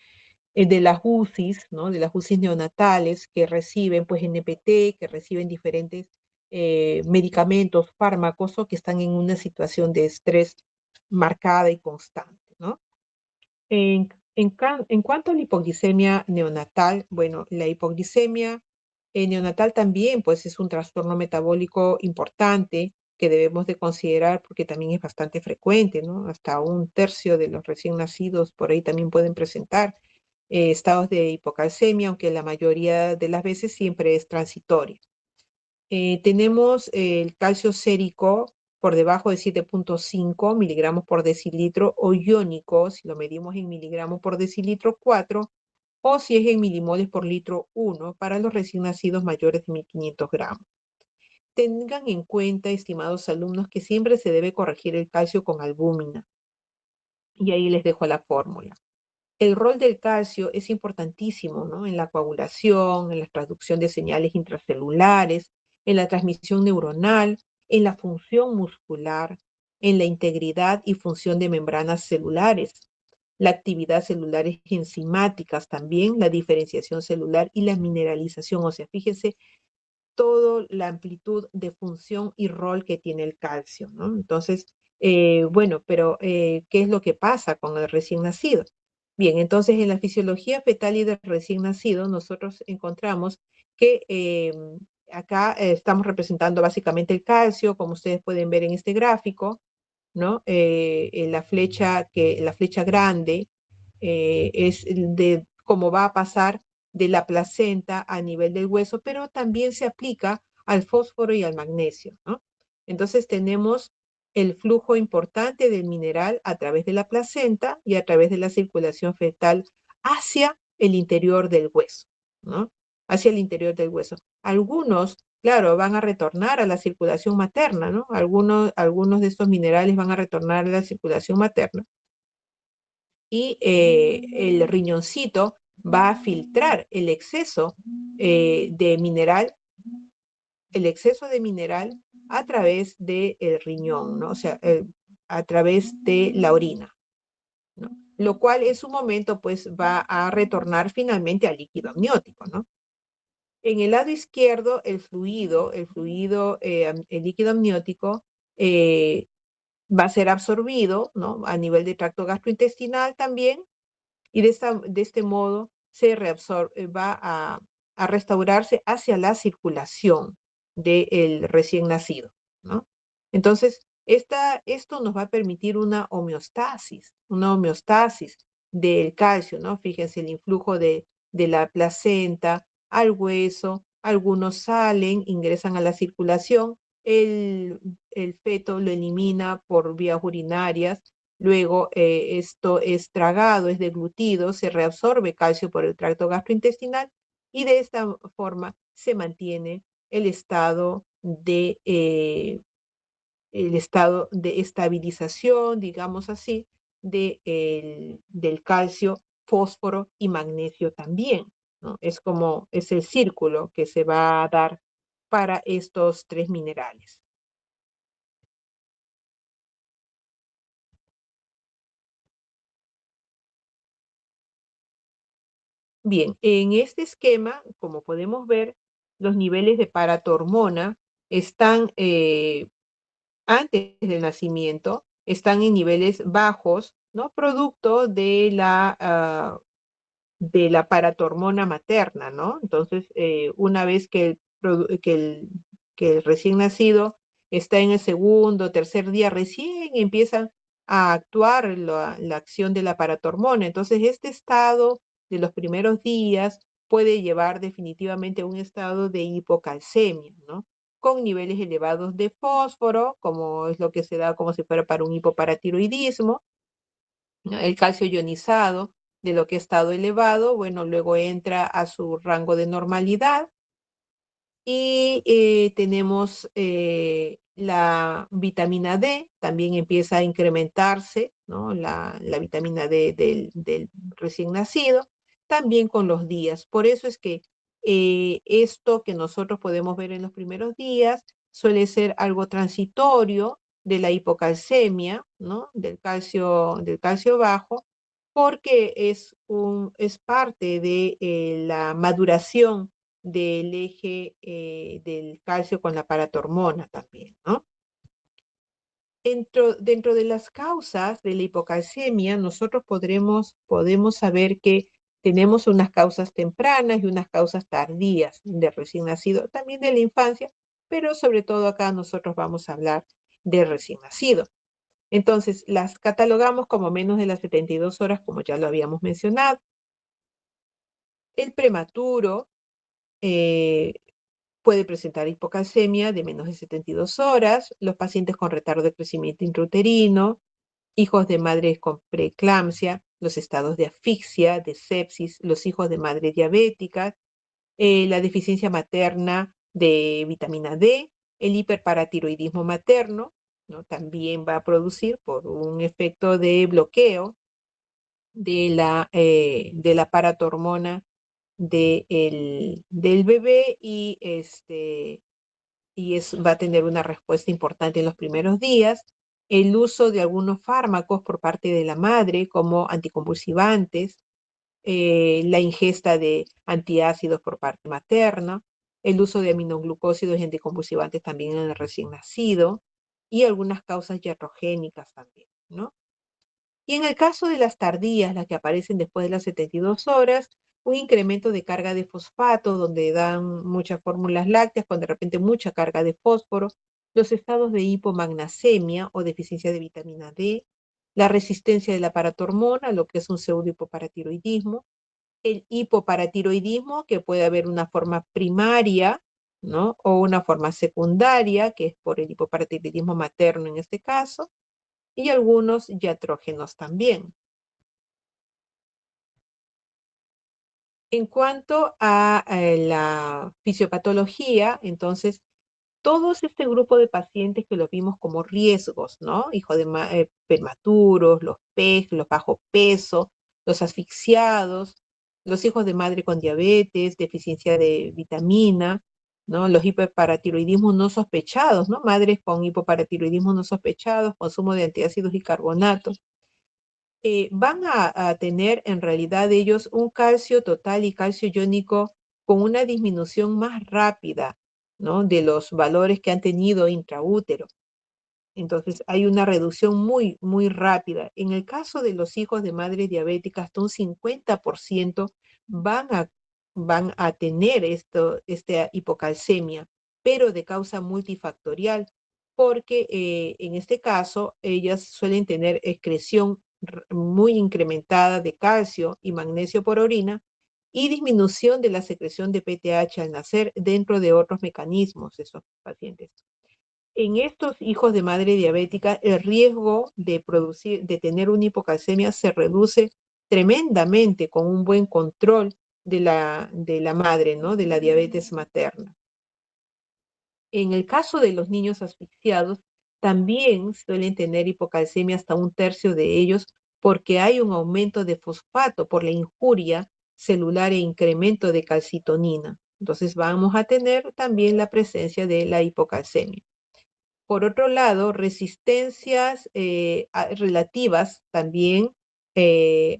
A: de las UCIs, ¿no? De las UCIs neonatales que reciben pues NPT, que reciben diferentes medicamentos, fármacos o que están en una situación de estrés marcada y constante, ¿no? En cuanto a la hipoglicemia neonatal, bueno, la hipoglicemia neonatal también, pues es un trastorno metabólico importante que debemos de considerar porque también es bastante frecuente, ¿no? Hasta un tercio de los recién nacidos por ahí también pueden presentar estados de hipocalcemia, aunque la mayoría de las veces siempre es transitoria. Tenemos el calcio sérico por debajo de 7,5 miligramos por decilitro o iónico, si lo medimos en miligramos por decilitro, 4, o si es en milimoles por litro, 1, para los recién nacidos mayores de 1.500 gramos. Tengan en cuenta, estimados alumnos, que siempre se debe corregir el calcio con albúmina. Y ahí les dejo la fórmula. El rol del calcio es importantísimo, ¿no? En la coagulación, en la traducción de señales intracelulares, en la transmisión neuronal, en la función muscular, en la integridad y función de membranas celulares, la actividad celulares enzimáticas también, la diferenciación celular y la mineralización. O sea, fíjense toda la amplitud de función y rol que tiene el calcio, ¿no? Entonces, bueno, pero ¿qué es lo que pasa con el recién nacido? Bien, entonces en la fisiología fetal y del recién nacido nosotros encontramos que acá estamos representando básicamente el calcio, como ustedes pueden ver en este gráfico, ¿no? En la flecha grande es de cómo va a pasar de la placenta a nivel del hueso, pero también se aplica al fósforo y al magnesio, ¿no? Entonces tenemos el flujo importante del mineral a través de la placenta y a través de la circulación fetal hacia el interior del hueso, ¿no? Hacia el interior del hueso. Algunos, claro, van a retornar a la circulación materna, ¿no? Algunos de estos minerales van a retornar a la circulación materna y el riñoncito va a filtrar de mineral, el exceso de mineral a través del riñón, ¿no? O sea, a través de la orina, ¿no? Lo cual en su momento pues va a retornar finalmente al líquido amniótico, ¿no? En el lado izquierdo, el líquido amniótico eh, va a ser absorbido, ¿no? A nivel de tracto gastrointestinal también, y de este modo va a restaurarse hacia la circulación del recién nacido, ¿no? Entonces, esto nos va a permitir una homeostasis del calcio, ¿no? Fíjense el influjo de la placenta al hueso, algunos salen, ingresan a la circulación, el feto lo elimina por vías urinarias. Luego esto es tragado, es deglutido, se reabsorbe calcio por el tracto gastrointestinal y de esta forma se mantiene el estado de estabilización, digamos así, del calcio, fósforo y magnesio también, ¿no? Es el círculo que se va a dar para estos tres minerales. Bien, en este esquema, como podemos ver, los niveles de paratormona están antes del nacimiento, están en niveles bajos, ¿no? Producto de la paratormona materna, ¿no? Entonces, una vez que el recién nacido está en el segundo, tercer día, recién empiezan a actuar la acción de la paratormona. Entonces, este estado de los primeros días puede llevar definitivamente a un estado de hipocalcemia, ¿no? Con niveles elevados de fósforo, como es lo que se da como si fuera para un hipoparatiroidismo, ¿no? El calcio ionizado, de lo que ha estado elevado, bueno, luego entra a su rango de normalidad y tenemos la vitamina D, también empieza a incrementarse, ¿no? La vitamina D del recién nacido, también con los días. Por eso es que esto que nosotros podemos ver en los primeros días suele ser algo transitorio de la hipocalcemia, ¿no? Del calcio bajo, porque es parte de la maduración del eje del calcio con la paratormona también, ¿no? Dentro de las causas de la hipocalcemia, nosotros podemos saber que tenemos unas causas tempranas y unas causas tardías de recién nacido, también de la infancia, pero sobre todo acá nosotros vamos a hablar de recién nacido. Entonces, las catalogamos como menos de las 72 horas, como ya lo habíamos mencionado. El prematuro eh, puede presentar hipocalcemia de menos de 72 horas, los pacientes con retardo de crecimiento intrauterino, hijos de madres con preeclampsia, los estados de asfixia, de sepsis, los hijos de madres diabéticas, la deficiencia materna de vitamina D, el hiperparatiroidismo materno, ¿no? También va a producir por un efecto de bloqueo de la paratormona del bebé va a tener una respuesta importante en los primeros días. El uso de algunos fármacos por parte de la madre, como anticonvulsivantes, la ingesta de antiácidos por parte materna, el uso de aminoglucósidos y anticonvulsivantes también en el recién nacido, y algunas causas iatrogénicas también, ¿no? Y en el caso de las tardías, las que aparecen después de las 72 horas, un incremento de carga de fosfato, donde dan muchas fórmulas lácteas, con de repente mucha carga de fósforo, los estados de hipomagnesemia o deficiencia de vitamina D, la resistencia de la paratormona, lo que es un pseudohipoparatiroidismo, el hipoparatiroidismo, que puede haber una forma primaria, ¿no? O una forma secundaria, que es por el hipoparatiroidismo materno en este caso, y algunos iatrógenos también. En cuanto a la fisiopatología, entonces, todos este grupo de pacientes que los vimos como riesgos, ¿no? Hijos de prematuros, los PEG, los bajo peso, los asfixiados, los hijos de madre con diabetes, deficiencia de vitamina, ¿no? Los hiperparatiroidismos no sospechados, ¿no? Madres con hipoparatiroidismo no sospechados, consumo de antiácidos y carbonatos. Van a tener en realidad ellos un calcio total y calcio iónico con una disminución más rápida, ¿no? De los valores que han tenido intraútero. Entonces hay una reducción muy, muy rápida. En el caso de los hijos de madre diabética, hasta un 50% van a, van a tener esta hipocalcemia, pero de causa multifactorial, porque en este caso ellas suelen tener excreción muy incrementada de calcio y magnesio por orina y disminución de la secreción de PTH al nacer dentro de otros mecanismos de esos pacientes. En estos hijos de madre diabética, el riesgo de tener una hipocalcemia se reduce tremendamente con un buen control de la madre, ¿no? De la diabetes materna. En el caso de los niños asfixiados, también suelen tener hipocalcemia hasta un tercio de ellos porque hay un aumento de fosfato por la injuria celular e incremento de calcitonina. Entonces vamos a tener también la presencia de la hipocalcemia. Por otro lado, resistencias relativas también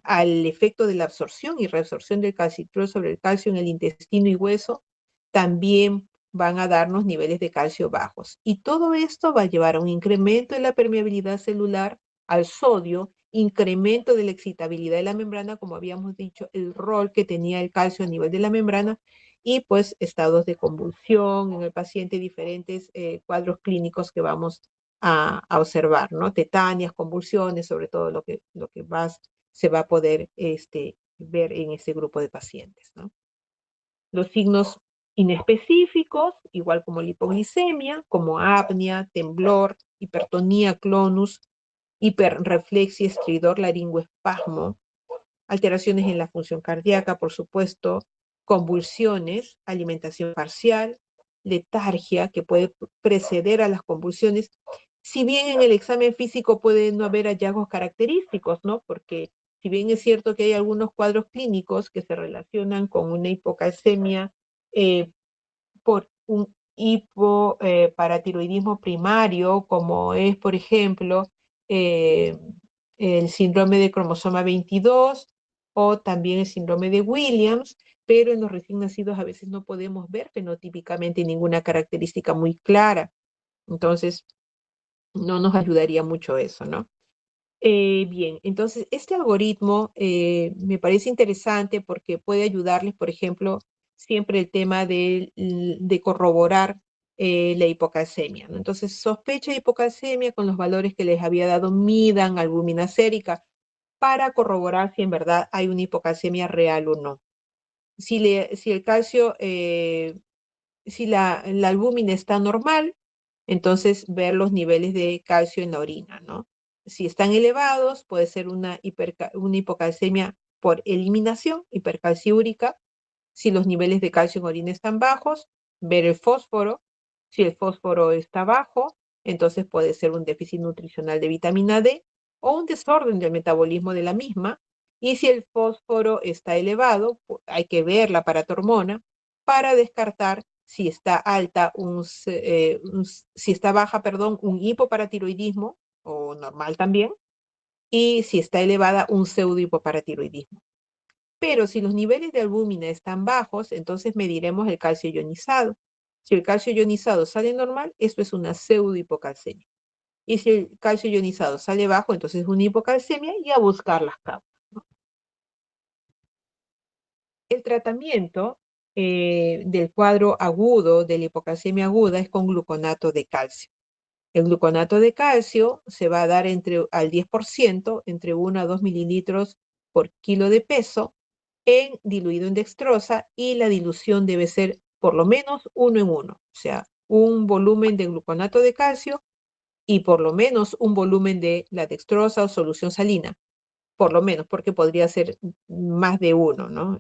A: al efecto de la absorción y reabsorción del calcitrol sobre el calcio en el intestino y hueso, también van a darnos niveles de calcio bajos. Y todo esto va a llevar a un incremento en la permeabilidad celular al sodio, incremento de la excitabilidad de la membrana, como habíamos dicho, el rol que tenía el calcio a nivel de la membrana, y pues estados de convulsión en el paciente, diferentes cuadros clínicos que vamos a observar, ¿no? Tetanias, convulsiones, sobre todo lo que más se va a poder ver en ese grupo de pacientes, ¿no? Los signos inespecíficos, igual como la hipoglicemia, como apnea, temblor, hipertonía, clonus, hiperreflexia, estridor, laringoespasmo, alteraciones en la función cardíaca, por supuesto, convulsiones, alimentación parcial, letargia que puede preceder a las convulsiones. Si bien en el examen físico puede no haber hallazgos característicos, ¿no? Porque si bien es cierto que hay algunos cuadros clínicos que se relacionan con una hipocalcemia eh, por un hipoparatiroidismo primario, como es, por ejemplo, eh, el síndrome de cromosoma 22 o también el síndrome de Williams, pero en los recién nacidos a veces no podemos ver fenotípicamente ninguna característica muy clara. Entonces, no nos ayudaría mucho eso, ¿no? Bien, entonces este algoritmo me parece interesante porque puede ayudarles, por ejemplo, siempre el tema de corroborar la hipocalcemia, ¿no? Entonces, sospecha de hipocalcemia con los valores que les había dado, midan albúmina sérica para corroborar si en verdad hay una hipocalcemia real o no. Si el calcio, si la albúmina está normal, entonces ver los niveles de calcio en la orina, ¿no? Si están elevados, puede ser una hipocalcemia por eliminación, hipercalciúrica. Si los niveles de calcio en orina están bajos, ver el fósforo. Si el fósforo está bajo, entonces puede ser un déficit nutricional de vitamina D o un desorden del metabolismo de la misma. Y si el fósforo está elevado, hay que ver la paratormona para descartar si está alta, si está baja, perdón, un hipoparatiroidismo o normal también, y si está elevada, un pseudohipoparatiroidismo. Pero si los niveles de albúmina están bajos, entonces mediremos el calcio ionizado. Si el calcio ionizado sale normal, esto es una pseudohipocalcemia. Y si el calcio ionizado sale bajo, entonces es una hipocalcemia y a buscar las causas, ¿no? El tratamiento del cuadro agudo, de la hipocalcemia aguda, es con gluconato de calcio. El gluconato de calcio se va a dar al 10%, entre 1 a 2 mililitros por kilo de peso, diluido en dextrosa, y la dilución debe ser por lo menos 1 en 1, o sea, un volumen de gluconato de calcio y por lo menos un volumen de la dextrosa o solución salina, por lo menos, porque podría ser más de uno, ¿no?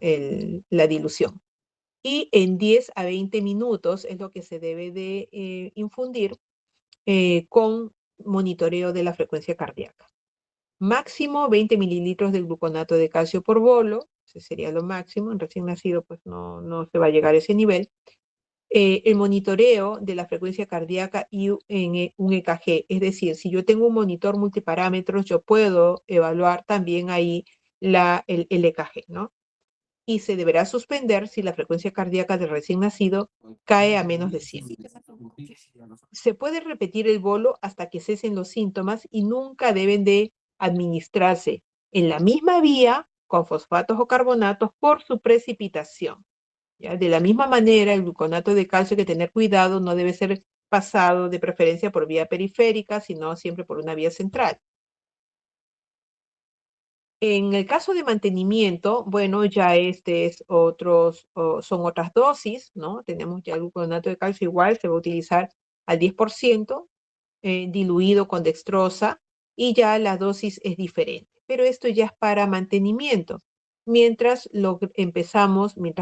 A: La dilución. Y en 10 a 20 minutos es lo que se debe de infundir con monitoreo de la frecuencia cardíaca. Máximo 20 mililitros de gluconato de calcio por bolo, ese sería lo máximo. En recién nacido pues no se va a llegar a ese nivel. El monitoreo de la frecuencia cardíaca y en un EKG, es decir, si yo tengo un monitor multiparámetros, yo puedo evaluar también ahí el EKG, ¿no? Y se deberá suspender si la frecuencia cardíaca del recién nacido cae a menos de 100. Se puede repetir el bolo hasta que cesen los síntomas y nunca deben de administrarse en la misma vía con fosfatos o carbonatos por su precipitación, ¿ya? De la misma manera, el gluconato de calcio, hay que tener cuidado, no debe ser pasado de preferencia por vía periférica, sino siempre por una vía central. En el caso de mantenimiento, bueno, ya son otras dosis, ¿no? Tenemos ya el gluconato de calcio igual, se va a utilizar al 10%, diluido con dextrosa, y ya la dosis es diferente. Pero esto ya es para mantenimiento, mientras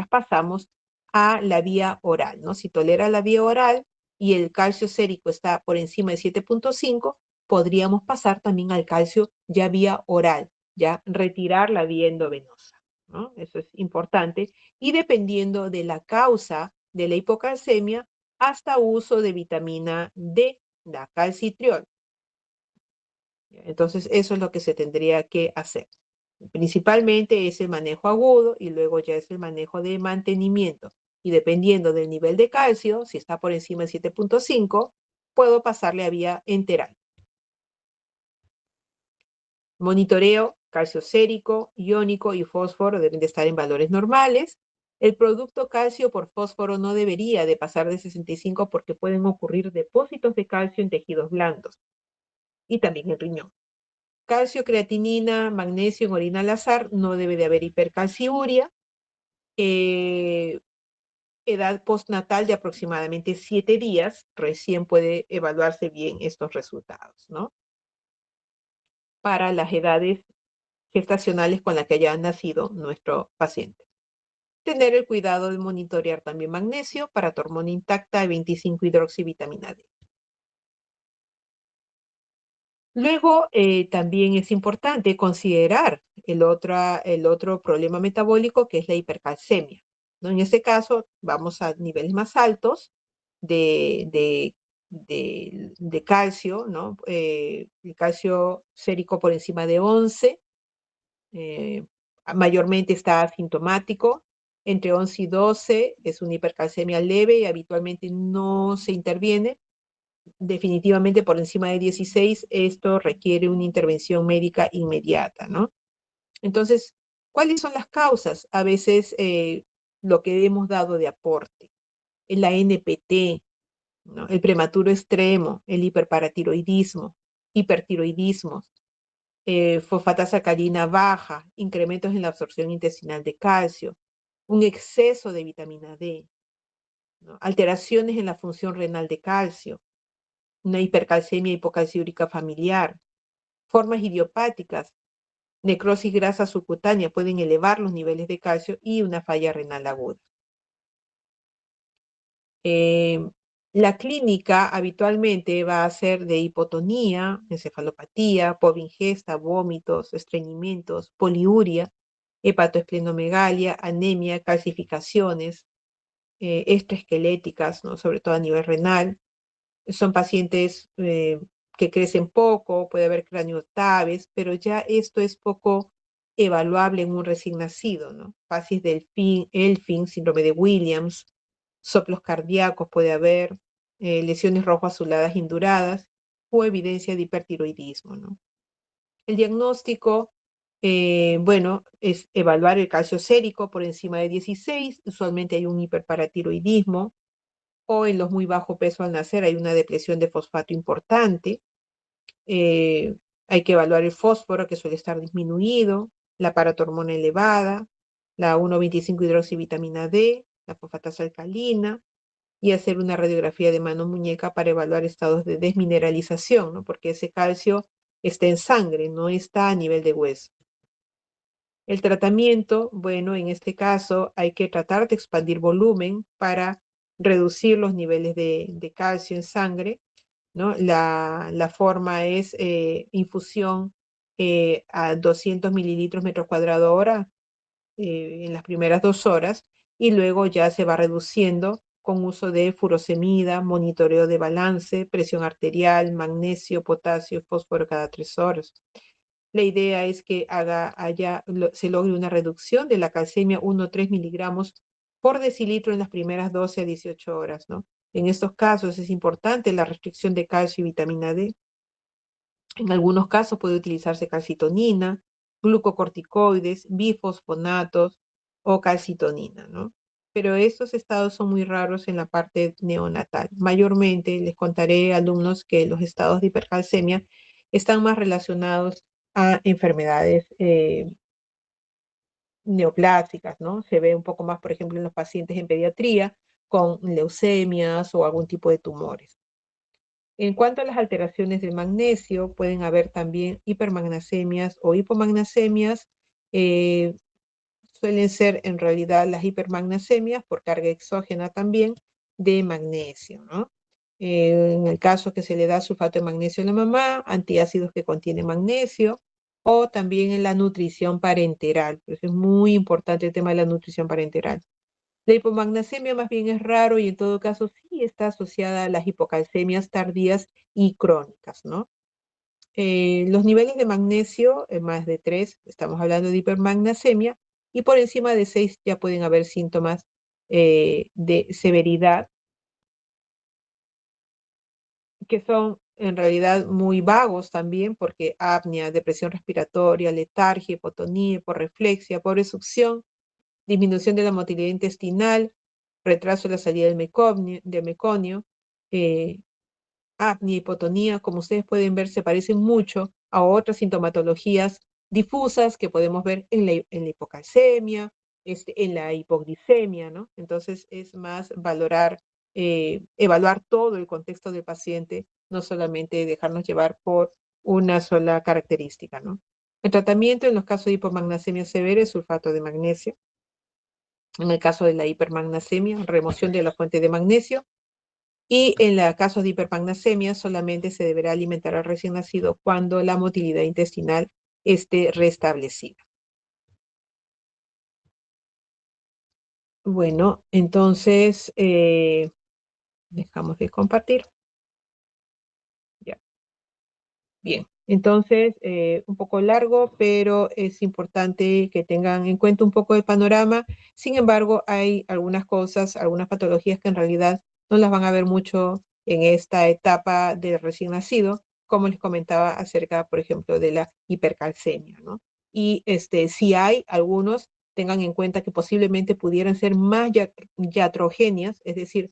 A: pasamos a la vía oral, ¿no? Si tolera la vía oral y el calcio sérico está por encima de 7,5, podríamos pasar también al calcio ya vía oral, ya retirar la vía endovenosa, ¿no? Eso es importante. Y dependiendo de la causa de la hipocalcemia, hasta uso de vitamina D, la calcitriol. Entonces, eso es lo que se tendría que hacer. Principalmente es el manejo agudo y luego ya es el manejo de mantenimiento. Y dependiendo del nivel de calcio, si está por encima de 7,5, puedo pasarle a vía enteral. Monitoreo: calcio sérico, iónico y fósforo deben de estar en valores normales. El producto calcio por fósforo no debería de pasar de 65 porque pueden ocurrir depósitos de calcio en tejidos blandos y también en riñón. Calcio, creatinina, magnesio en orina al azar, no debe de haber hipercalciuria. Edad postnatal de aproximadamente 7 días, recién puede evaluarse bien estos resultados, ¿no? Para las edades gestacionales con las que haya nacido nuestro paciente. Tener el cuidado de monitorear también magnesio, paratormona intacta y 25-hidroxivitamina D. Luego, también es importante considerar el otro problema metabólico, que es la hipercalcemia, ¿no? En este caso, vamos a niveles más altos de, de, de calcio, ¿no? El calcio sérico por encima de 11, eh, mayormente está asintomático. Entre 11 y 12 es una hipercalcemia leve y habitualmente no se interviene. Definitivamente por encima de 16, esto requiere una intervención médica inmediata, ¿no? Entonces, ¿cuáles son las causas? A veces lo que hemos dado de aporte, la NPT, ¿no? El prematuro extremo, el hiperparatiroidismo, hipertiroidismo, fosfatasa alcalina baja, incrementos en la absorción intestinal de calcio, un exceso de vitamina D, ¿no? Alteraciones en la función renal de calcio, una hipercalcemia hipocalciúrica familiar, formas idiopáticas, necrosis grasa subcutánea pueden elevar los niveles de calcio y una falla renal aguda. Eh, la clínica habitualmente va a ser de hipotonía, encefalopatía, ingesta, vómitos, estreñimientos, poliuria, hepatoesplenomegalia, anemia, calcificaciones, extraesqueléticas, ¿no? Sobre todo a nivel renal. Son pacientes que crecen poco, puede haber craniotabes, pero ya esto es poco evaluable en un recién nacido, ¿no? Facies del Elfing, síndrome de Williams, soplos cardíacos puede haber, lesiones rojo azuladas induradas o evidencia de hipertiroidismo, ¿no? El diagnóstico, bueno, es evaluar el calcio sérico por encima de 16, usualmente hay un hiperparatiroidismo, o en los muy bajo peso al nacer hay una depresión de fosfato importante. Hay que evaluar el fósforo que suele estar disminuido, la paratormona elevada, la 1,25 hidroxivitamina D, la fosfatasa alcalina, y hacer una radiografía de mano muñeca para evaluar estados de desmineralización, ¿no? Porque ese calcio está en sangre, no está a nivel de hueso. El tratamiento, bueno, en este caso hay que tratar de expandir volumen para reducir los niveles de calcio en sangre, ¿no? La forma es infusión a 200 mililitros metro cuadrado hora en las primeras 2 horas y luego ya se va reduciendo con uso de furosemida, monitoreo de balance, presión arterial, magnesio, potasio, fósforo cada 3 horas. La idea es que se logre una reducción de la calcemia 1,3 miligramos por decilitro en las primeras 12 a 18 horas, ¿no? En estos casos es importante la restricción de calcio y vitamina D. En algunos casos puede utilizarse calcitonina, glucocorticoides, bifosfonatos o calcitonina, ¿no? Pero estos estados son muy raros en la parte neonatal. Mayormente les contaré, alumnos, que los estados de hipercalcemia están más relacionados a enfermedades neoplásicas, ¿no? Se ve un poco más, por ejemplo, en los pacientes en pediatría con leucemias o algún tipo de tumores. En cuanto a las alteraciones del magnesio, pueden haber también hipermagnasemias o hipomagnasemias. eh, Suelen ser en realidad las hipermagnasemias por carga exógena también de magnesio, ¿no? En el caso que se le da sulfato de magnesio a la mamá, antiácidos que contienen magnesio, o también en la nutrición parenteral. Pues es muy importante el tema de la nutrición parenteral. La hipomagnesemia más bien es raro y en todo caso sí está asociada a las hipocalcemias tardías y crónicas, ¿no? Los niveles de magnesio, más de 3, estamos hablando de hipermagnesemia, y por encima de 6 ya pueden haber síntomas de severidad que son en realidad muy vagos también, porque apnea, depresión respiratoria, letargia, hipotonía, hiporreflexia, pobre succión, disminución de la motilidad intestinal, retraso de la salida del meconio, eh, apnea, hipotonía, como ustedes pueden ver, se parecen mucho a otras sintomatologías difusas que podemos ver en la hipocalcemia, en la hipoglicemia, ¿no? Entonces es más evaluar todo el contexto del paciente, no solamente dejarnos llevar por una sola característica, ¿no? El tratamiento en los casos de hipomagnesemia severa es sulfato de magnesio. En el caso de la hipermagnesemia, remoción de la fuente de magnesio. Y en el caso de hipermagnesemia, solamente se deberá alimentar al recién nacido cuando la motilidad intestinal esté restablecida. Bueno, entonces dejamos de compartir. Ya. Bien, entonces un poco largo, pero es importante que tengan en cuenta un poco el panorama. Sin embargo, hay algunas cosas, algunas patologías que en realidad no las van a ver mucho en esta etapa de recién nacido, como les comentaba acerca, por ejemplo, de la hipercalcemia, ¿no? Y si hay algunos, tengan en cuenta que posiblemente pudieran ser más iatrogenias, es decir,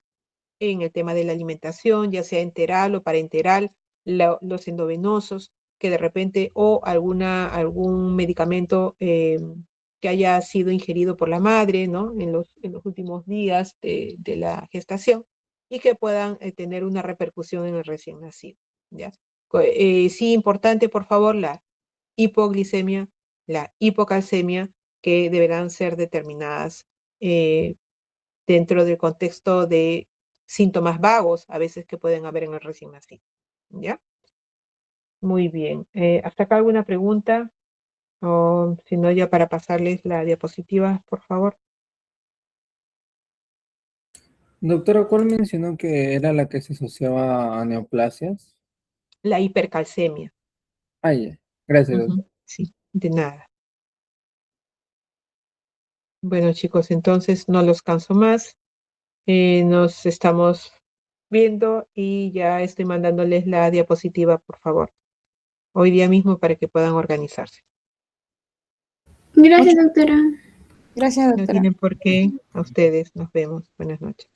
A: en el tema de la alimentación, ya sea enteral o parenteral, los endovenosos, que de repente o algún medicamento que haya sido ingerido por la madre, ¿no? En los últimos días de la gestación y que puedan tener una repercusión en el recién nacido, ¿ya? Sí, importante, por favor, la hipoglicemia, la hipocalcemia, que deberán ser determinadas eh, dentro del contexto de síntomas vagos, a veces que pueden haber en el recién nacido, ¿ya? Muy bien. ¿Hasta acá alguna pregunta? O si no, ya para pasarles la diapositiva, por favor.
B: Doctora, ¿cuál mencionó que era la que se asociaba a neoplasias?
A: La hipercalcemia.
B: Ah, ya. Gracias,
A: Ujú,
B: doctor.
A: sí, de nada. Bueno, chicos, entonces no los canso más. Nos estamos viendo y ya estoy mandándoles la diapositiva, por favor, hoy día mismo para que puedan organizarse.
C: Gracias,
D: Muchas
C: doctora.
D: gracias,
A: No
D: doctora.
A: tienen por qué. A ustedes. Nos vemos. Buenas noches.